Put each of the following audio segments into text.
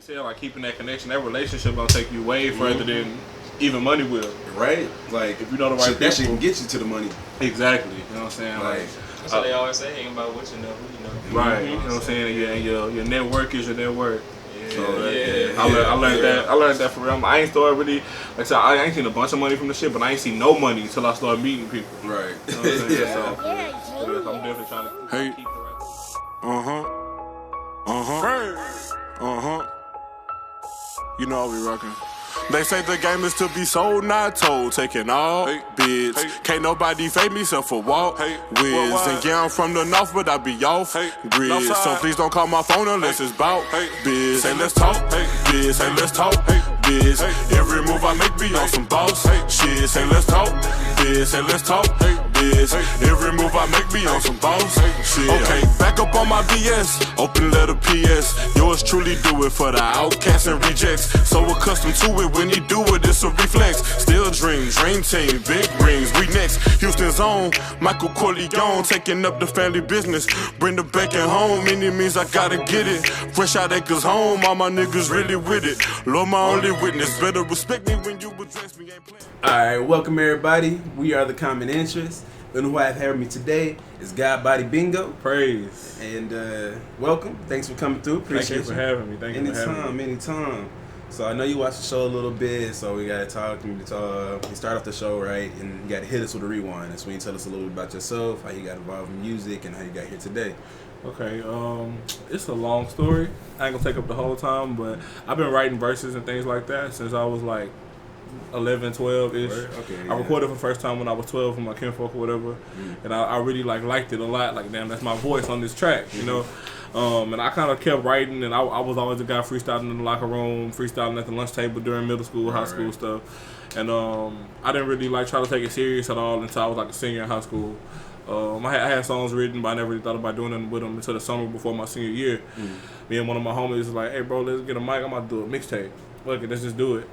you said, like keeping that connection, that relationship gonna take you way further than even money will. Right? Like if you know the right people, that shit can get you to the money. Exactly. You know what I'm saying? Like that's what they always say, ain't about what you know, who you know. Right. You know what I'm saying? And your network is your network. Yeah. So I learned that. I learned that for real. I ain't started really. Like I said, I ain't seen a bunch of money from the shit, but I ain't seen no money until I started meeting people. Right. You know what I'm saying? So I'm definitely trying to keep the right. You know how we rockin'. They say the game is to be sold, not told. Taking all bids. Can't nobody fake me except for walk whiz. And yeah, I'm from the north, but I be off grid. So please don't call my phone unless it's bout biz. Say let's talk biz. Say let's talk biz. Every move I make be on some boss shit. Say let's talk biz. Say let's talk biz. Every move I make be on some boss shit. Okay, back up on my BS. Open letter PS. Yours truly do it for the outcasts and rejects. So accustomed to it. When he do it, it's a reflex. Still dream team, big rings, we next. Houston's own, Michael Corleone, taking up the family business. Bring the bacon home, any means I gotta get it. Fresh out acres home, all my niggas really with it. Lord, my only witness, better respect me when you address me. Ain't playing. Alright, welcome everybody. We are the Common Interest. And who I have here with me today is GodBodyBingo. Praise. And welcome. Thanks for coming through. Appreciate you. Thank you for having me. Thank you for having me. Anytime. So I know you watched the show a little bit, so we gotta talk. We start off the show right, and you gotta hit us with a rewind. That's when you tell us a little bit about yourself, how you got involved in music, and how you got here today. Okay, it's a long story. I ain't gonna take up the whole time, but I've been writing verses and things like that since I was like 11, 12-ish. Okay, yeah. I recorded for the first time when I was 12 with my kinfolk or whatever, and I really liked it a lot. Like, damn, that's my voice on this track, you know. And I kind of kept writing, and I was always the guy freestyling in the locker room, freestyling at the lunch table during middle school, high school stuff. And I didn't really try to take it serious at all until I was like a senior in high school. I had songs written, but I never really thought about doing them with them until the summer before my senior year. Me and one of my homies was like, "Hey, bro, let's get a mic. I'm about to do a mixtape. Look, let's just do it."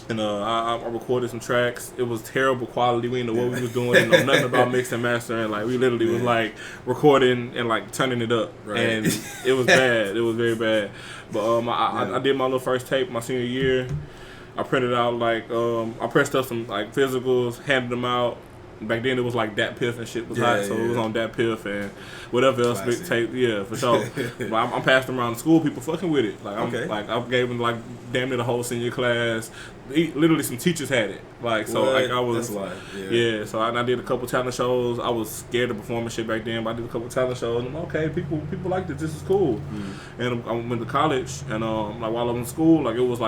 And I recorded some tracks. It was terrible quality. We didn't know what we was doing. Didn't know nothing about mixing and mastering. Like, we literally was recording and turning it up. Right. And it was bad. It was very bad. But I did my little first tape my senior year. I printed out I pressed up some physicals, handed them out. Back then it was Dat Piff and shit was hot, so it was on Dat Piff and whatever else mixtape, for sure. But I'm passing them around the school, people fucking with it. I gave them damn near the whole senior class. Literally some teachers had it. I was so I did a couple talent shows. I was scared of performing shit back then, but I did a couple talent shows. And I'm okay, people like this. This is cool. And I went to college, and while I was in school, it was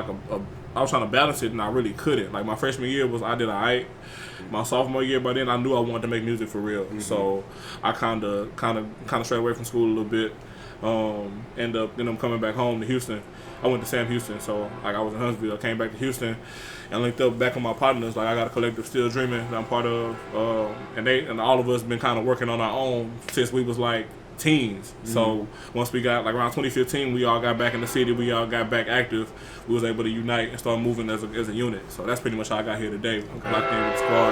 I was trying to balance it, and I really couldn't. My freshman year I did alright. My sophomore year, by then I knew I wanted to make music for real. So I kind of strayed away from school a little bit. End up coming back home to Houston. I went to Sam Houston, so I was in Huntsville. I came back to Houston and linked up back with my partners. I got a collective Still Dreaming that I'm part of, and all of us been kind of working on our own since we was teens. So once we got around 2015, we all got back in the city. We all got back active. We was able to unite and start moving as a unit. So that's pretty much how I got here today. Locked in with the squad.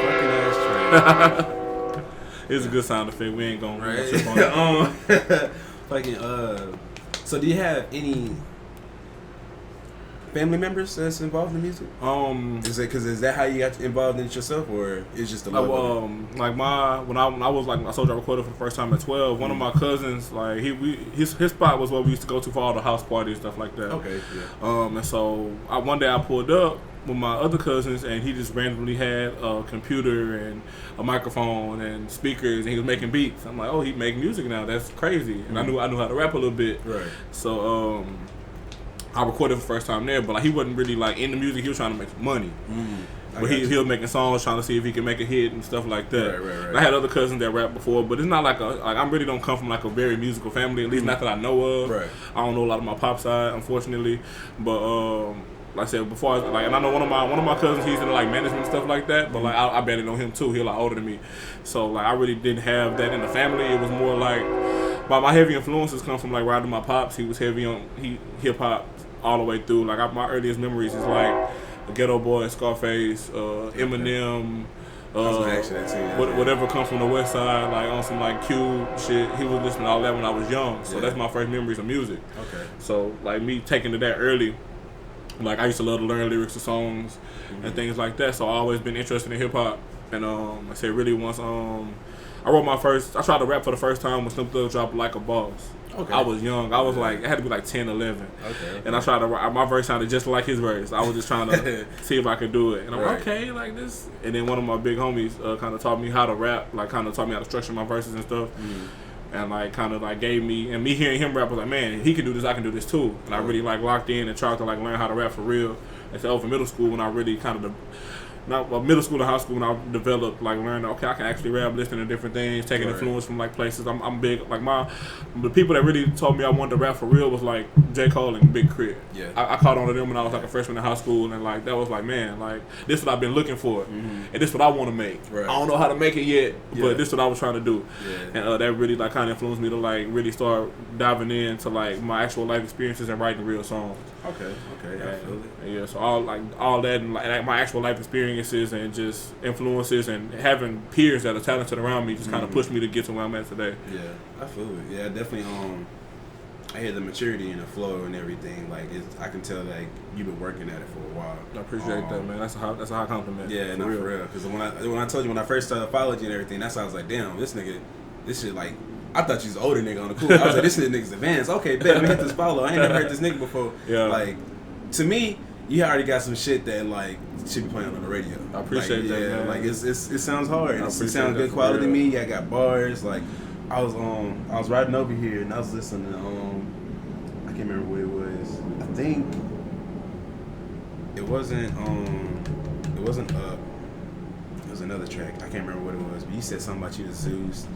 Fucking ass train. It's a good sound effect. We ain't gonna trip on it. So do you have any family members that's involved in music? Is that how you got involved in it yourself, or is just the love of it? When I was I told you I recorded for the first time at 12. One of my cousins, his spot was where we used to go to for all the house parties, stuff like that. Okay, yeah. And so one day I pulled up with my other cousins, and he just randomly had a computer and a microphone and speakers, and he was making beats. I'm like, oh, he make music now. That's crazy. And I knew how to rap a little bit. Right. So I recorded for the first time there, but he wasn't really in the music. He was trying to make money. But he was making songs, trying to see if he could make a hit and stuff like that. Right. I had other cousins that rapped before, but it's not I really don't come from a very musical family, at least not that I know of. Right. I don't know a lot of my pop side, unfortunately. But like I said before, and I know one of my cousins, he's into management and stuff like that. But I barely know him too. He's older than me, so I really didn't have that in the family. It was more my heavy influences come from riding my pops. He was heavy on hip hop all the way through. My earliest memories is Ghetto Boy, Scarface, Eminem, was gonna ask you that too. Yeah. Whatever comes from the West Side, like on some like Cube shit, he was listening to all that when I was young. So that's my first memories of music. Okay. So like me taking to that early, like I used to love to learn lyrics of songs and things like that. So I always been interested in hip hop. And I said really once I tried to rap for the first time when Snoop Dogg dropped Like a Boss. Okay. I was young. I was like, I had to be like 10, 11. Okay. And I tried to write, my verse sounded just like his verse. I was just trying to see if I could do it. And I'm like, okay, like this. And then one of my big homies kind of taught me how to rap, like kind of taught me how to structure my verses and stuff. And like kind of like gave me, and me hearing him rap was like, man, he can do this, I can do this too. And I really like locked in and tried to like learn how to rap for real. Until over middle school when I really kind of middle school and high school when I developed, like learned, okay, I can actually rap, listening to different things, taking influence from like places. I'm big, like the people that really told me I wanted to rap for real was like J. Cole and Big Crit. Yeah. I caught on to them when I was like a freshman in high school, and like that was like, man, like this is what I've been looking for, and this is what I want to make. Right. I don't know how to make it yet, but this is what I was trying to do. Yeah. And that really like kind of influenced me to like really start diving into like my actual life experiences and writing real songs. Okay, absolutely. Yeah, so all that and like my actual life experiences and just influences and having peers that are talented around me just kind of pushed me to get to where I'm at today. Yeah, I feel it. Yeah, definitely. I hear the maturity and the flow and everything. Like I can tell like you've been working at it for a while. I appreciate that, man. That's a high compliment. Yeah, for real. Because when I told you when I first started following you and everything, that's how I was like, damn, this shit like. I thought you was an older nigga on the cool. I was like, this nigga's advanced. Okay, bet, let me hit this follow. I ain't never heard this nigga before. Yeah. Like, to me, you already got some shit that, like, should be playing on the radio. I appreciate that, man. Like, it sounds hard. It sounds good quality to me. I got bars. Like, I was riding over here, and I was listening to, I can't remember what it was. I think it wasn't Up. It was another track. I can't remember what it was, but you said something about you to Zeus.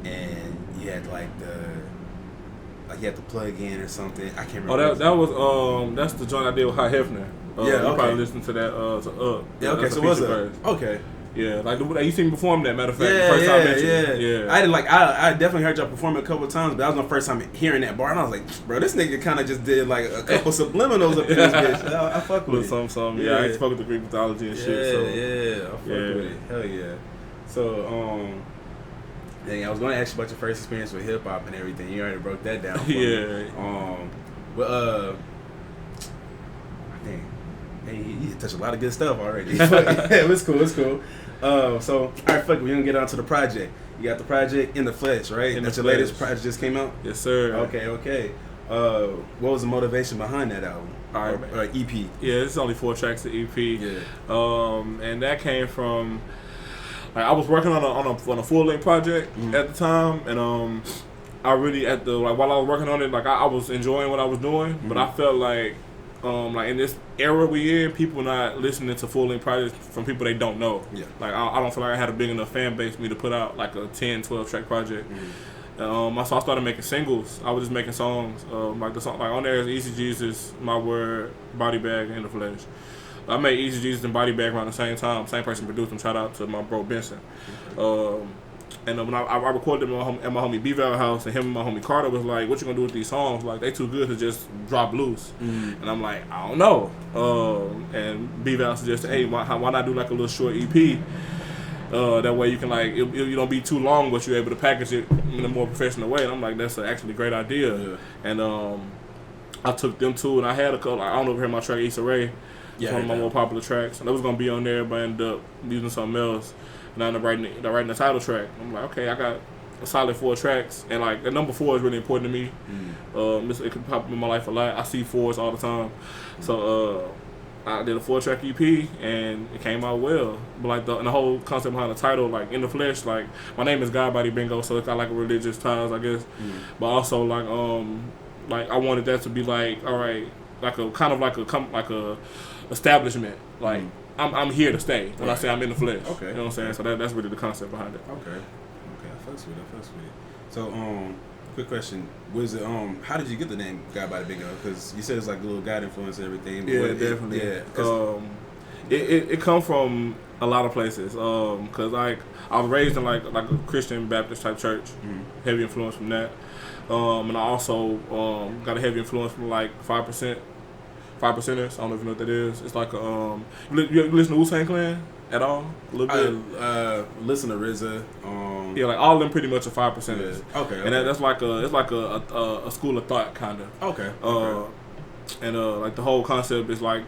And you had you had to plug in or something. I can't remember. Oh, that was that's the joint I did with High Hefner. You probably listened to that Yeah, okay, so what's up? Okay. Yeah, like you seen me perform that, matter of fact. The first time I met you. Yeah. I definitely heard y'all perform it a couple of times, but that was my first time hearing that bar, and I was like, bro, this nigga kind of just did like a couple subliminals up in this bitch. I fuck with it. Some. Yeah, I spoke with the Greek mythology and shit. So. Yeah, I fuck with it. Hell yeah. So, I was going to ask you about your first experience with hip hop and everything. You already broke that down for me. You touched a lot of good stuff already. It's cool. So, all right, fuck it. We're going to get on to the project. You got the project In the Flesh, right? That's your latest project just came out? Yes, sir. Okay. What was the motivation behind that album? Or EP? Yeah, it's only 4 tracks to EP. Yeah. And that came from... Like, I was working on a full-length project at the time, and I really while I was working on it, like I was enjoying what I was doing, but I felt like in this era we in, people not listening to full-length projects from people they don't know. Yeah. Like I don't feel like I had a big enough fan base for me to put out like a 10, 12 track project. So I started making singles. I was just making songs. Like the song, like on there is Easy Jesus, My Word, Body Bag, In the Flesh. I made Easy Jesus and Body Bag around the same time. Same person produced them. Shout out to my bro Benson. And when I recorded them at my homie B-Val house, and him and my homie Carter was like, "What you gonna do with these songs? Like they too good to just drop loose." And I'm like, I don't know. And B-Val suggested, "Hey, why not do like a little short EP? That way you can like you don't be too long, but you're able to package it in a more professional way." And I'm like, that's actually a great idea. Yeah. And I took them two, and I had a couple. I don't know if you heard my track Issa Rae. It's one of my more popular tracks. And that was going to be on there, but I ended up using something else. And I ended up writing the title track. I'm like, okay, I got a solid 4 tracks. And, like, the number 4 is really important to me. It could pop up in my life a lot. I see 4s all the time. So I did a 4-track EP, and it came out well. But, like, the whole concept behind the title, like, In the Flesh, like, my name is GodBodyBingo, so it's got, like, a religious ties, I guess. But also, like, I wanted that to be, like, all right, like a establishment. Like I'm here to stay when I say I'm in the flesh. Okay. You know what I'm saying? So that's really the concept behind it. Okay. I fucks with it. So quick question: was it how did you get the name GodBodyBingo? Because you said it's like a little God influence and everything. Yeah, definitely. It come from a lot of places. Cause like I was raised in like a Christian Baptist type church. Heavy influence from that. And I also got a heavy influence from like 5%. 5%ers. I don't know if you know what that is. It's like you listen to Wu-Tang Clan? at all? A little bit. Listen to RZA. Yeah, like all of them pretty much are 5%. Yeah. Okay. And that's like a school of thought kind of. Okay. And like the whole concept is like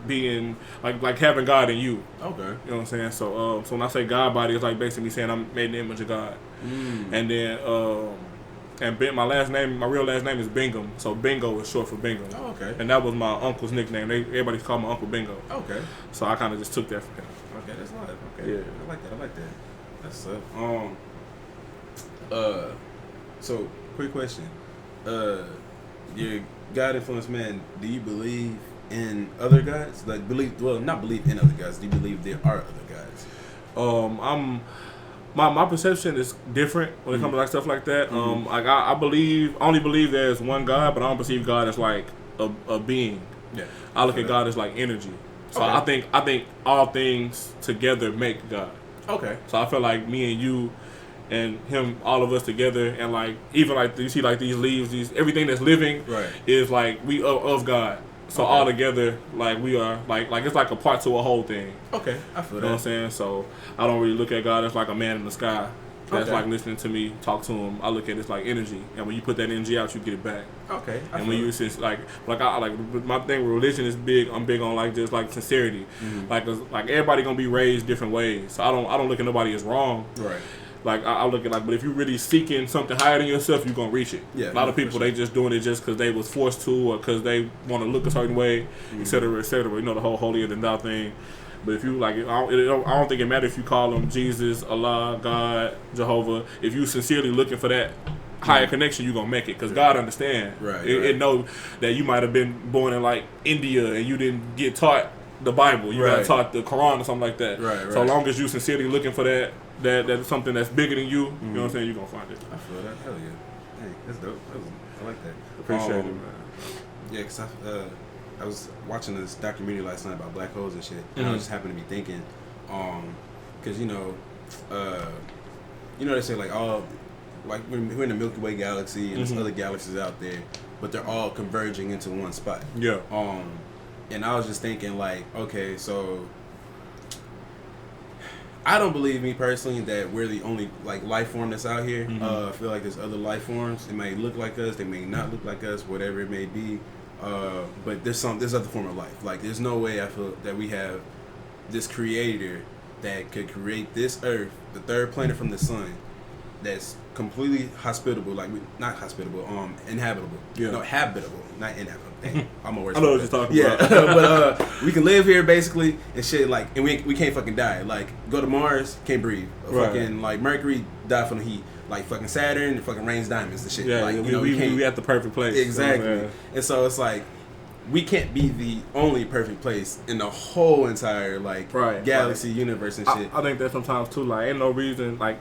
being like having God in you. Okay. You know what I'm saying? So when I say God body, it's like basically saying I'm made in the image of God. And then my real last name is Bingham. So Bingo is short for Bingham. Oh, okay. And that was my uncle's nickname. Everybody called my Uncle Bingo. Okay. So I kind of just took that from him. Okay, that's live. Okay. Yeah. I like that. That's so quick question. Your God influenced man, do you believe in other gods? Like not believe in other gods. Do you believe there are other gods? My perception is different when it comes to like stuff like that. Like I only believe there's one God, but I don't perceive God as like a being. Yeah. I look at God as like energy. So I think all things together make God. Okay. So I feel like me and you and him, all of us together, and like even like you see like these leaves, everything that's living is like we of God. So all together, like we are like it's like a part to a whole thing. Okay, I feel that. You know what I'm saying? So I don't really look at God as like a man in the sky that's like listening to me talk to him. I look at it as like energy, and when you put that energy out, you get it back. Okay. And when you just like my thing with religion is big. I'm big on like just like sincerity. Like everybody gonna be raised different ways. So I don't look at nobody as wrong. Right. Like I look at but if you're really seeking something higher than yourself, you're gonna reach it. Yeah, a lot of people they just doing it just because they was forced to, or because they want to look a certain way, etc., etc. You know, the whole holier than thou thing. But if you like, I don't think it matters if you call them Jesus, Allah, God, Jehovah. If you sincerely looking for that higher connection, you're gonna make it because God understand. Right. It know that you might have been born in like India and you didn't get taught the Bible. You got taught the Quran or something like that. Right. So long as you sincerely looking for that's something that's bigger than you, you know what I'm saying, you're gonna find it. I feel that. Hell yeah. Hey, that's dope. I like that. Appreciate it, man. Yeah, because I was watching this documentary last night about black holes and shit, and I just happened to be thinking, because they say like all, like we're in the Milky Way galaxy and there's other galaxies out there, but they're all converging into one spot. Yeah. And I was just thinking like, okay, so I don't believe, me personally, that we're the only like life form that's out here. I feel like there's other life forms. It may look like us, they may not look like us, whatever it may be. But there's other form of life. Like there's no way I feel that we have this creator that could create this Earth, the third planet from the sun, that's completely hospitable, inhabitable. Yeah. No, habitable, not inhabitable. Damn, I'm a word. I know what you're talking about. But we can live here basically and shit, like, and we can't fucking die. Like, go to Mars, can't breathe. Fucking like Mercury, die from the heat. Like fucking Saturn, it fucking rains diamonds and shit. Yeah, like, we at the perfect place. Exactly. And so it's like, we can't be the only perfect place in the whole entire galaxy, universe and shit. I think that sometimes too, like, ain't no reason like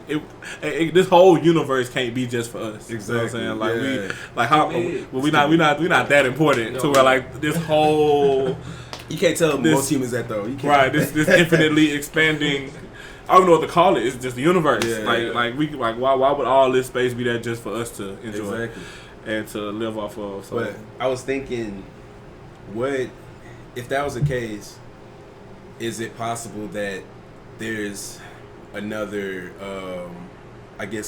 this whole universe can't be just for us. Exactly. You know what I'm saying? Like we not that important to where like this whole you can't tell most humans that though. You can't. Right, this infinitely expanding. I don't know what to call it. It's just the universe. Yeah, why would all this space be there just for us to enjoy exactly. and to live off of? So. But I was thinking, what if that was the case? Is it possible that there's another,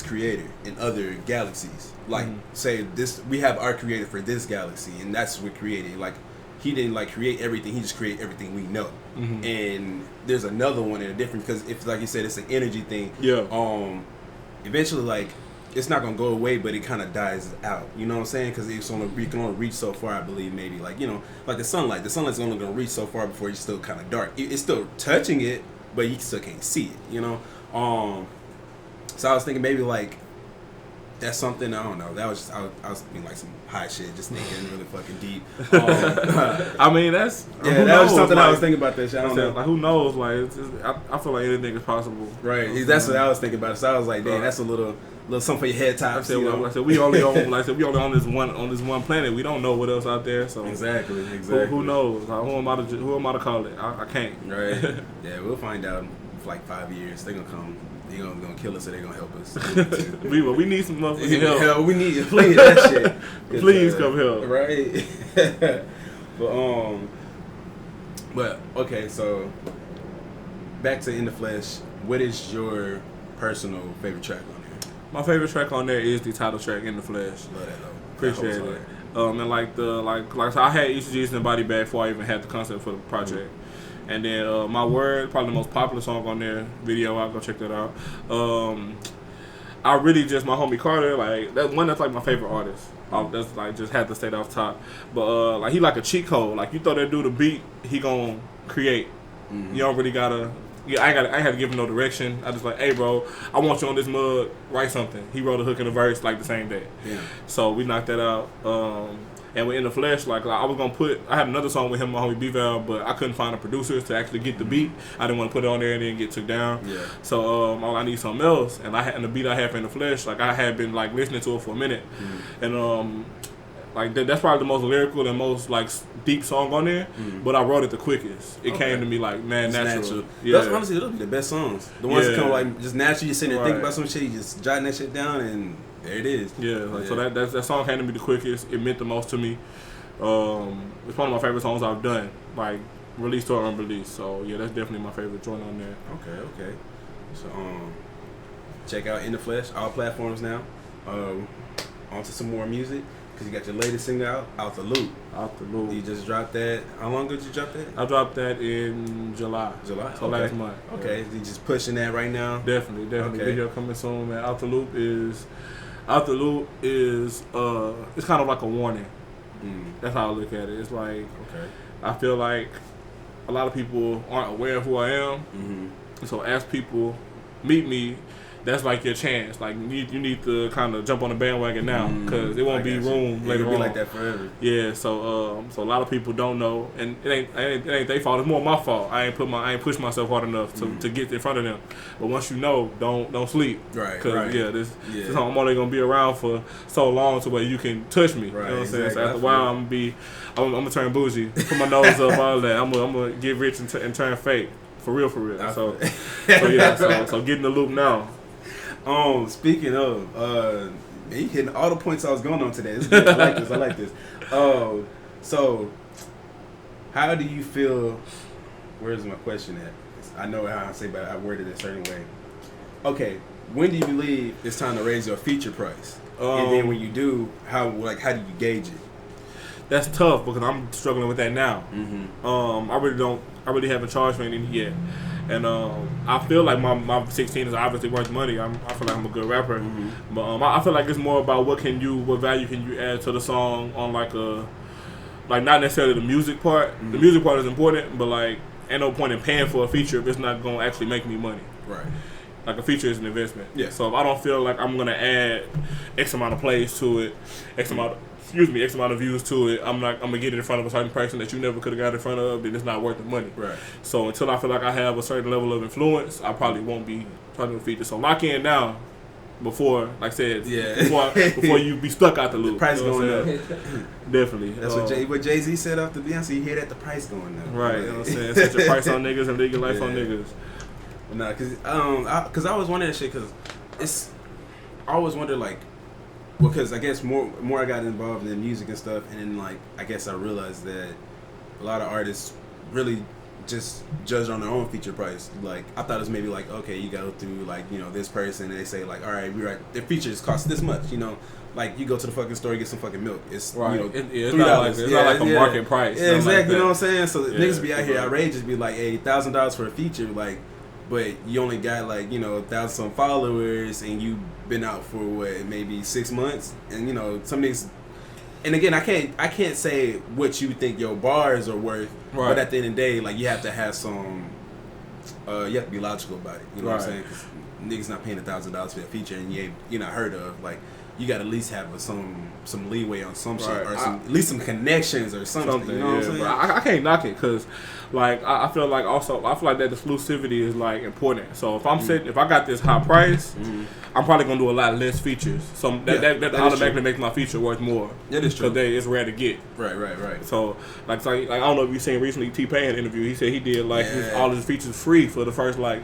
creator in other galaxies? Like, say this, we have our creator for this galaxy, and that's what created. Like, he didn't create everything; he just created everything we know. And there's another one in a different, because if, like you said, it's an energy thing. Yeah. Eventually, it's not gonna go away, but it kind of dies out. You know what I'm saying? Because we can only reach so far, I believe. Maybe like the sunlight. The sunlight's only gonna reach so far before it's still kind of dark. It's still touching it, but you still can't see it. So I was thinking maybe that's something, I don't know. That was just, I was being some high shit, just thinking really fucking deep. I mean, that's that was something I was thinking about that shit. I don't know. Like, who knows? I feel like anything is possible. Right. That's what I was thinking about. So I was like, damn, that's a little something for your head top. I said we only on this one planet. We don't know what else out there. So exactly. Who knows? Who am I to call it? I can't. Right. Yeah, we'll find out in 5 years. They're gonna come. They're gonna kill us, or they're gonna help us. we need some motherfucking help. Hell, we need please that shit. Please come help. Right. But okay, so back to In the Flesh, what is your personal favorite track on there? My favorite track on there is the title track, In the Flesh. Love that though. Appreciate it. And like so I had ECGs in the body bag before I even had the concept for the project. And then My Word, probably the most popular song on there, video, I'll go check that out. I really just, my homie Carter, like, that's one that's like my favorite artist. That's like, just had to stay off top. But like, he like a cheat code. Like, you throw that dude a beat, he gonna create. You don't really gotta, I ain't had to give him no direction. I just like, hey bro, I want you on this mug, write something. He wrote a hook and a verse like the same day. Yeah. So we knocked that out. And we're In the Flesh, like I was gonna I had another song with him, my homie B-Val, but I couldn't find the producers to actually get the beat. I didn't want to put it on there and then get took down. Yeah. So I need something else, and the beat I had for In the Flesh, like I had been like listening to it for a minute, and like that's probably the most lyrical and most like deep song on there. But I wrote it the quickest. It came to me like natural. Yeah. That's honestly those be the best songs. The ones that come like just naturally, you sit there and think about some shit, you just jotting that shit down and. There it is. Yeah, like, so that song came to me the quickest. It meant the most to me. It's one of my favorite songs I've done, like released or unreleased. So yeah, that's definitely my favorite joint on there. Okay. So check out In the Flesh, all platforms now. On to some more music because you got your latest single out the loop. You just dropped that. How long ago did you drop that? I dropped that in July. So last month. Okay, you just pushing that right now. Definitely. Okay. Video coming soon, man. Out the Loop is it's kind of like a warning. That's how I look at it. It's like, I feel like a lot of people aren't aware of who I am. So as people meet me, that's like your chance. Like you need to kind of jump on the bandwagon now because it won't be room later on. It'll be like that forever. Yeah. So a lot of people don't know, and it ain't their fault. It's more my fault. I ain't pushed myself hard enough to get in front of them. But once you know, don't sleep. Right. Because this I'm only gonna be around for so long to where you can touch me. Right. You know what I'm saying? So after a while, I'm gonna turn bougie, put my nose up, all that. I'm gonna get rich and turn fake. For real. So get in the loop now. Speaking of, you hitting all the points I was going on today. This is good. I like this. So how do you feel? Where's my question at? I know how I say, but I worded it a certain way. Okay, when do you believe it's time to raise your feature price? And then when you do, how do you gauge it? That's tough because I'm struggling with that now. I really haven't charged for anything yet. And I feel like my 16 is obviously worth money. I feel like I'm a good rapper, but I feel like it's more about what value can you add to the song on like not necessarily the music part. The music part is important, but like ain't no point in paying for a feature if it's not gonna actually make me money. Right. Like a feature is an investment. Yeah. So if I don't feel like I'm gonna add X amount of plays to it, X amount of views to it, I'm gonna get it in front of a certain person that you never could have got in front of, then it's not worth the money. Right. So until I feel like I have a certain level of influence, I probably won't be trying to feature. So lock in now before, like I said, before you be stuck out the loop. The price going up. Definitely. That's what Jay-Z said after Beyonce. You hear that the price going up. Right. You know what I'm saying? Set your price on niggas and live your life on niggas. Nah, cause I always wonder that shit. Cause I always wonder like. Well, because I guess more I got involved in music and stuff, and then like I guess I realized that a lot of artists really just judge on their own feature price. Like I thought it was maybe like, okay, you go through like this person, and they say like, all right, their features cost this much, Like you go to the fucking store, get some fucking milk. It's it's not like a market price. Yeah, exactly. Like you know what I'm saying? So niggas be out here outrageous, be like, hey, $1,000 for a feature, like. But you only got like 1,000 followers, and you been out for maybe 6 months, and some niggas. And again, I can't say what you think your bars are worth, but at the end of the day, like you have to have some. You have to be logical about it. You know what I'm saying? 'Cause niggas not paying $1,000 for a feature, and you're not heard of. Like you got to at least have some leeway on some shit, or at least some connections or something. You know what I'm saying? I can't knock it because. Like I feel like that exclusivity is like important. So if if I got this high price, I'm probably gonna do a lot less features. So that automatically makes my feature worth more. That is true. Because it's rare to get. Right. So I don't know if you seen recently T-Pain interview. He said he did all his features free for the first a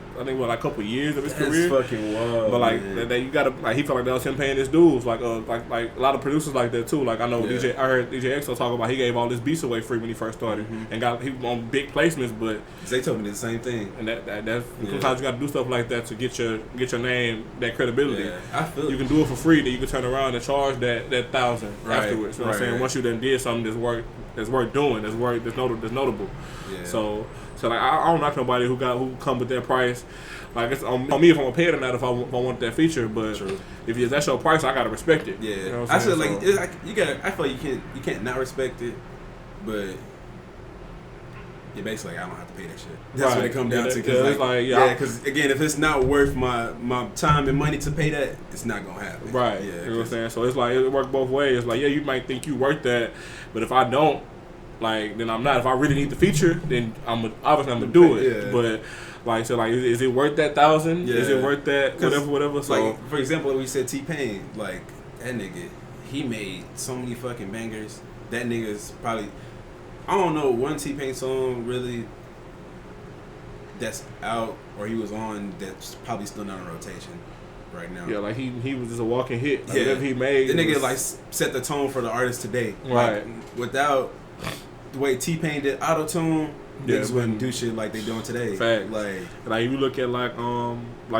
couple years of his career. That's fucking wild. But you gotta he felt like that was him paying his dues. shows, like a lot of producers like that too. Like I know I heard DJ EXO talk about he gave all his beats away free when he first started, and he was on big placements. But they told me the same thing. And that's sometimes you got to do stuff like that to get your name that credibility. Yeah, I feel you can do it for free, then you can turn around and charge that $1,000 afterwards. You know what I'm saying? Once you done did something that's worth doing, that's notable. Yeah. So like I don't knock nobody who come with that price. Like it's on me if I'm gonna pay it or not if I want that feature. But if that's your price, I gotta respect it. Yeah, you know what I I'm saying? feel like you gotta. I feel like you can't not respect it, but yeah, basically I don't have to pay that shit. That's what it comes down to. Because again, if it's not worth my time and money to pay that, it's not gonna happen. Right. Yeah, you know what I'm saying? So it's like it works both ways. It's like you might think you worth that, but if I don't, then I'm not. If I really need the feature, then I'm gonna do it. Yeah. But is it worth that $1,000? Yeah. Is it worth that whatever? So like for example, when we said T-Pain, like that nigga, he made so many fucking bangers. That nigga's probably, I don't know one T-Pain song really that's out or he was on that's probably still not in rotation right now. Yeah, like he was just a walking hit. Like whatever he made, the nigga set the tone for the artist today. Right. Like, without the way T-Pain did auto-tune, niggas wouldn't do shit like they doing today. Fact. Like if you look at like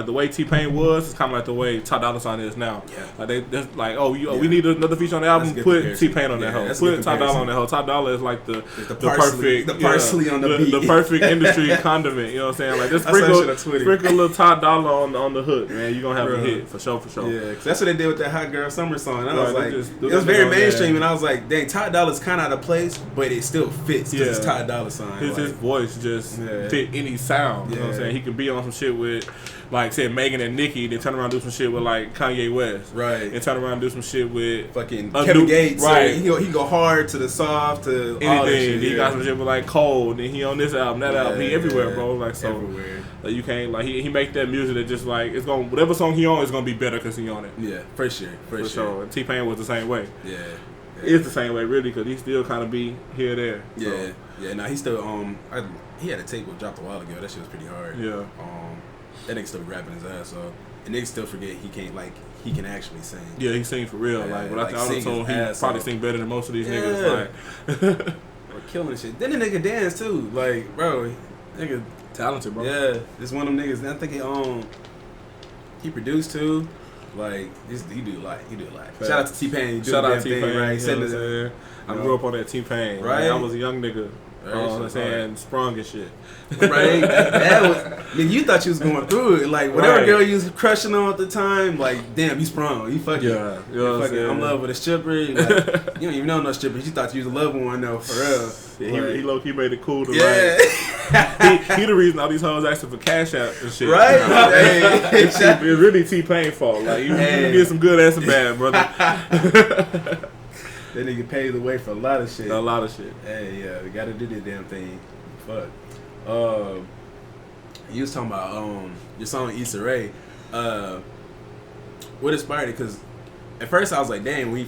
the way T-Pain was, it's kind of like the way Ty Dolla $ign is now. Yeah. Like that's like we need another feature on the album. Put T-Pain on that hoe. Put Ty Dolla on that hoe. Ty Dolla is like the perfect parsley on the beat. The perfect industry condiment. You know what I'm saying? Like just sprinkle a little Ty Dolla on the hook, man. You gonna have a hit for sure. Yeah, cause that's what they did with that Hot Girl Summer song. And I was like, it was very mainstream, and I was like, dang, Ty Dolla's kind of out of place, but it still fits because it's Ty Dolla $ign. His voice just fit any sound. You know what I'm saying? He could be on some shit with, like, say Megan and Nicki, then turn around and do some shit with like Kanye West, right? And turn around and do some shit with fucking Kevin Gates, right? He go hard to the soft to anything. All that shit, he got some shit with like Cole, and he on this album, that album, he everywhere, bro. Like so, everywhere. Like you can't like he make that music that just like it's gonna whatever song he on is gonna be better because he on it. Yeah, for sure. And T-Pain was the same way. Yeah. It's the same way really because he still kind of be here or there. Yeah. Yeah. Now he still he had a tape that dropped a while ago. That shit was pretty hard. Yeah. That nigga still rapping his ass off. And niggas still forget he can actually sing. Yeah, he sing for real. Like without the auto-tune, he probably sing better than most of these niggas. Like we're killing shit. Then the nigga dance too. Like, bro, nigga talented, bro. Yeah. This one of them niggas, I think he produced too. Like he do a lot. Shout out to T-Pain. Shout out to T-Pain. Right? I grew up on that T-Pain. Right. Man, I was a young nigga. You know what I'm saying? Sprung and shit. Right? That was, you thought you was going through it. Like, whatever girl you was crushing on at the time, like, damn, you sprung. You fucking, yeah, you know fucking I'm in love with a stripper. Like, you don't even know no stripper. You thought you was a loved one, though, for real. Yeah, he low-key made it cool to like, he the reason all these hoes asking for cash out and shit. Right? It's really T-Pain fault. Like, you did some good and some bad, brother. That nigga paved the way for a lot of shit. A lot of shit. Hey, yeah, we gotta do that damn thing. Fuck. You was talking about your song Issa Rae. What inspired it? Because at first I was like, damn. The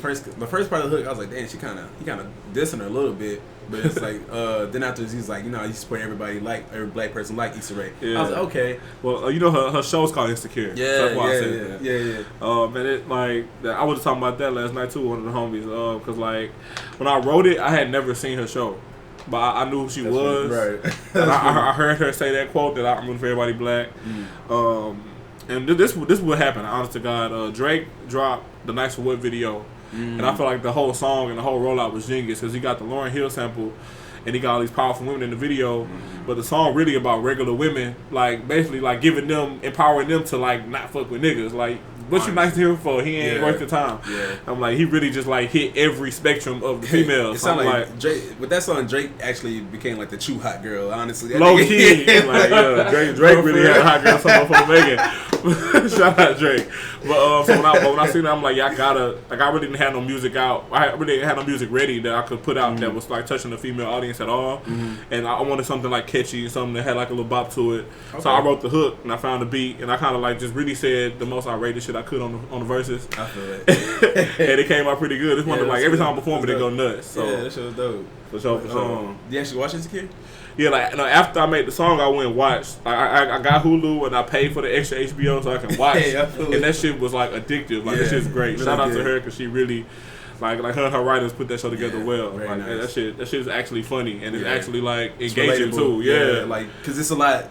first part of the hook, I was like, damn. He kind of dissing her a little bit. But it's like, then afterwards he's like, I used to support every black person like Issa Rae. Yeah. I was like, okay. Well, her show's called Insecure. Yeah, so that's why I said that. Yeah. Man, it like I was just talking about that last night too with one of the homies. Because like when I wrote it, I had never seen her show, but I knew who she was. Right. And I heard her say that quote that I'm rooting for everybody black. And this would happen. Honest to God, Drake dropped the Nice for What video. And I feel like the whole song and the whole rollout was genius because he got the Lauryn Hill sample and he got all these powerful women in the video. But the song really about regular women, like basically like empowering them to like not fuck with niggas. Like, what you nice to him for? He ain't worth the time. Yeah. I'm like, he really just like hit every spectrum of the females. It sounded like Drake, with that song, Drake actually became like the true hot girl, honestly. Low key. Like, Drake really had a hot girl, some motherfucker Megan. Shout out Drake. But so when I seen that, I'm like, I really didn't have no music out. I really didn't have no music ready that I could put out that was like touching the female audience at all. And I wanted something like catchy, something that had like a little bop to it. Okay. So I wrote the hook and I found the beat and I kind of like just really said the most outrageous shit I could on the verses. I feel it. And it came out pretty good. It's one of like every time I perform it, it go nuts. So. Yeah, that shit was dope. For sure. You actually watch it as a kid? Yeah, like after I made the song, I went and watched. I got Hulu and I paid for the extra HBO so I can watch. And that shit was like addictive. Like that shit's great. Really Shout out to her because she really, like her and her writers put that show together well. Like nice. that shit's actually funny and it's actually like engaging too. Yeah, like because it's a lot.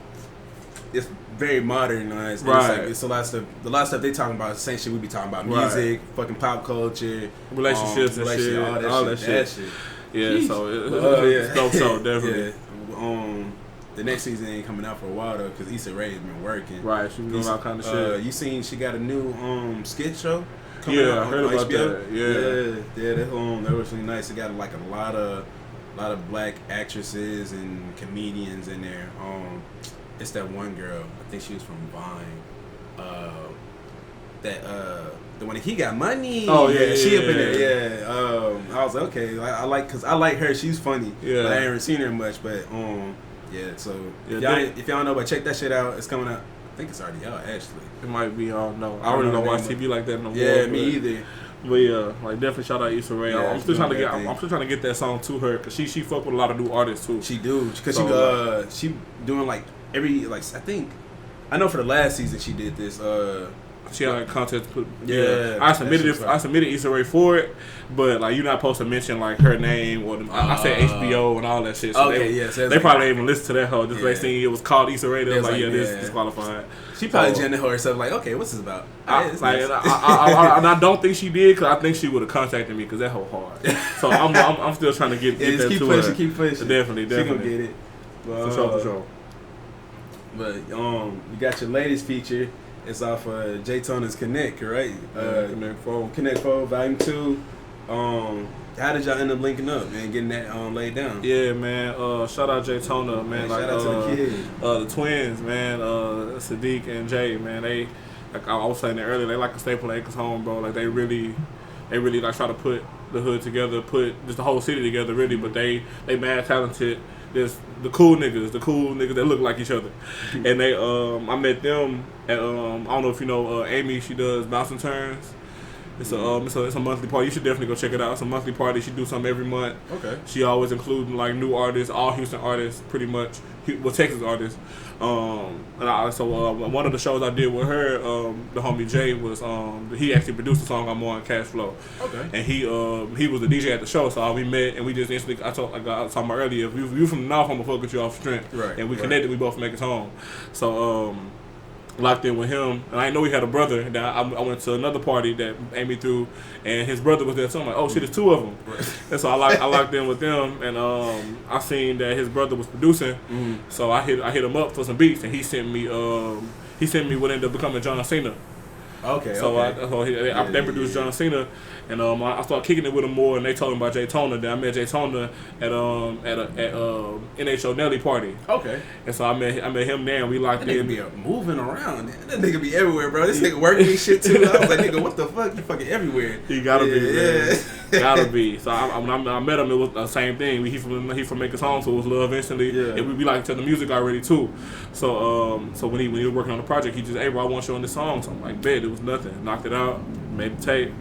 It's very modernized. Right. It's a lot of stuff. A lot of stuff they talking about is the same shit we be talking about. Music, fucking pop culture, relationships and shit, all that shit. Yeah, Jeez. So it's dope show, definitely. Yeah. The next season ain't coming out for a while though, because Issa Rae's been working. Right, she's doing all kind of shit. You seen she got a new skit show coming out I heard about HBO? That. Yeah, that was really nice. It got like a lot of black actresses and comedians in there. It's that one girl. I think she was from Vine. The one that he got money. Oh yeah, she up in there. Yeah. I was like, okay, I like her. She's funny. Yeah. But I haven't seen her much, but yeah. So if y'all know, but check that shit out. It's coming out. I think it's already out actually. It might be. I don't know. I really don't watch TV like that no more. Yeah, me either. But yeah, like definitely shout out Issa Rae. I'm still trying to get that song to her because she fuck with a lot of new artists too. She do because she doing like every I think I know for the last season she did this. She had a contest to put. Yeah, I submitted Issa Rae for it, but like you're not supposed to mention like her name or I said HBO and all that shit. So they probably didn't even listen to that hoe. Just they seen it was called Issa Rae. They was like, this is disqualified. She probably gendered herself like, okay, what's this about? And I don't think she did because I think she would have contacted me because that hoe hard. So I'm still trying to get that keep to pushing, her. Keep pushing. Definitely. She gonna get it. For sure. But you got your latest feature. It's off J-Tona's Connect, right? Connect 4, Volume 2. How did y'all end up linking up and getting that laid down? Yeah, man. Shout out J-Tona, man. Shout out to the kids. The twins, man. Sadiq and Jay, man. They, like I was saying that earlier, they like a staple Acres home, bro. Like they really like try to put the hood together, put just the whole city together, really. But they mad talented. There's the cool niggas that look like each other. And they, I met them at, I don't know if you know Amy, she does Bounce and Turns. It's a monthly party. You should definitely go check it out. It's a monthly party. She do something every month. Okay. She always including like new artists, all Houston artists, pretty much. Well, Texas artists. And one of the shows I did with her, the homie Jay was he actually produced the song I'm on, Cash Flow. Okay. And he was the DJ at the show, so we met and we just instantly. I was talking about earlier. If you from the North, I'm gonna fuck with you off strength. Right. And we connected. We both make it home. So locked in with him, and I didn't know he had a brother. And I went to another party that Amy threw, and his brother was there. So I'm like, oh shit, there's two of them. Right. And so I locked in with them, and I seen that his brother was producing. So I hit him up for some beats, and he sent me what ended up becoming John Cena. Okay. So they produced John Cena, and I started kicking it with him more, and they told him about J-Tona. Then I met J-Tona at NHO Nelly party. Okay. And so I met him there, and we locked in. That nigga be moving around. That nigga be everywhere, bro. This nigga working his shit too. I was like, nigga, what the fuck? You fucking everywhere. He gotta be, man. Gotta be. So I met him. It was the same thing. He from Make Us Home, so it was love instantly. Yeah. And we like to the music already too. So when he was working on the project, he just, hey bro, I want you on this song. So I'm like, bet, it was nothing. Knocked it out, made the tape.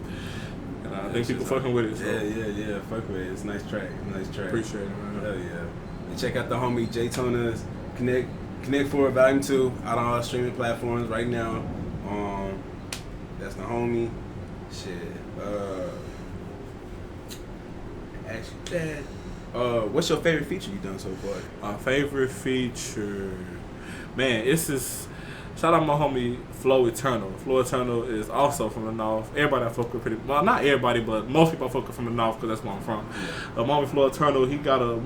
And I think people fucking with it. So. Yeah. Fuck with it. It's a nice track. Appreciate it, man. Hell yeah. And check out the homie J-Tona's Connect 4 Volume 2 out on all streaming platforms right now. That's the homie. Shit. Actually, what's your favorite feature you done so far? My favorite feature, man, this is. Shout out my homie Flow Eternal. Flow Eternal is also from the North. Everybody I fuck with not everybody, but most people I fuck with from the North because that's where I'm from. My homie Flow Eternal, we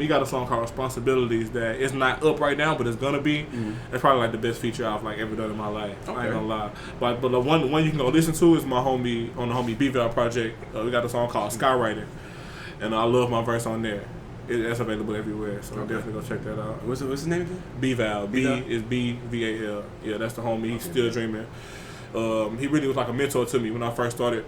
got a song called Responsibilities that is not up right now, but it's gonna be. It's probably like the best feature I've like ever done in my life. Okay. I ain't gonna lie. But the one you can go listen to is my homie on the homie B-Val project. We got a song called Skywriter, and I love my verse on there. It's available everywhere, so definitely go check that out. What's his name again? B-Val. B is B-V-A-L. Yeah, that's the homie. He's still dreaming. He really was like a mentor to me when I first started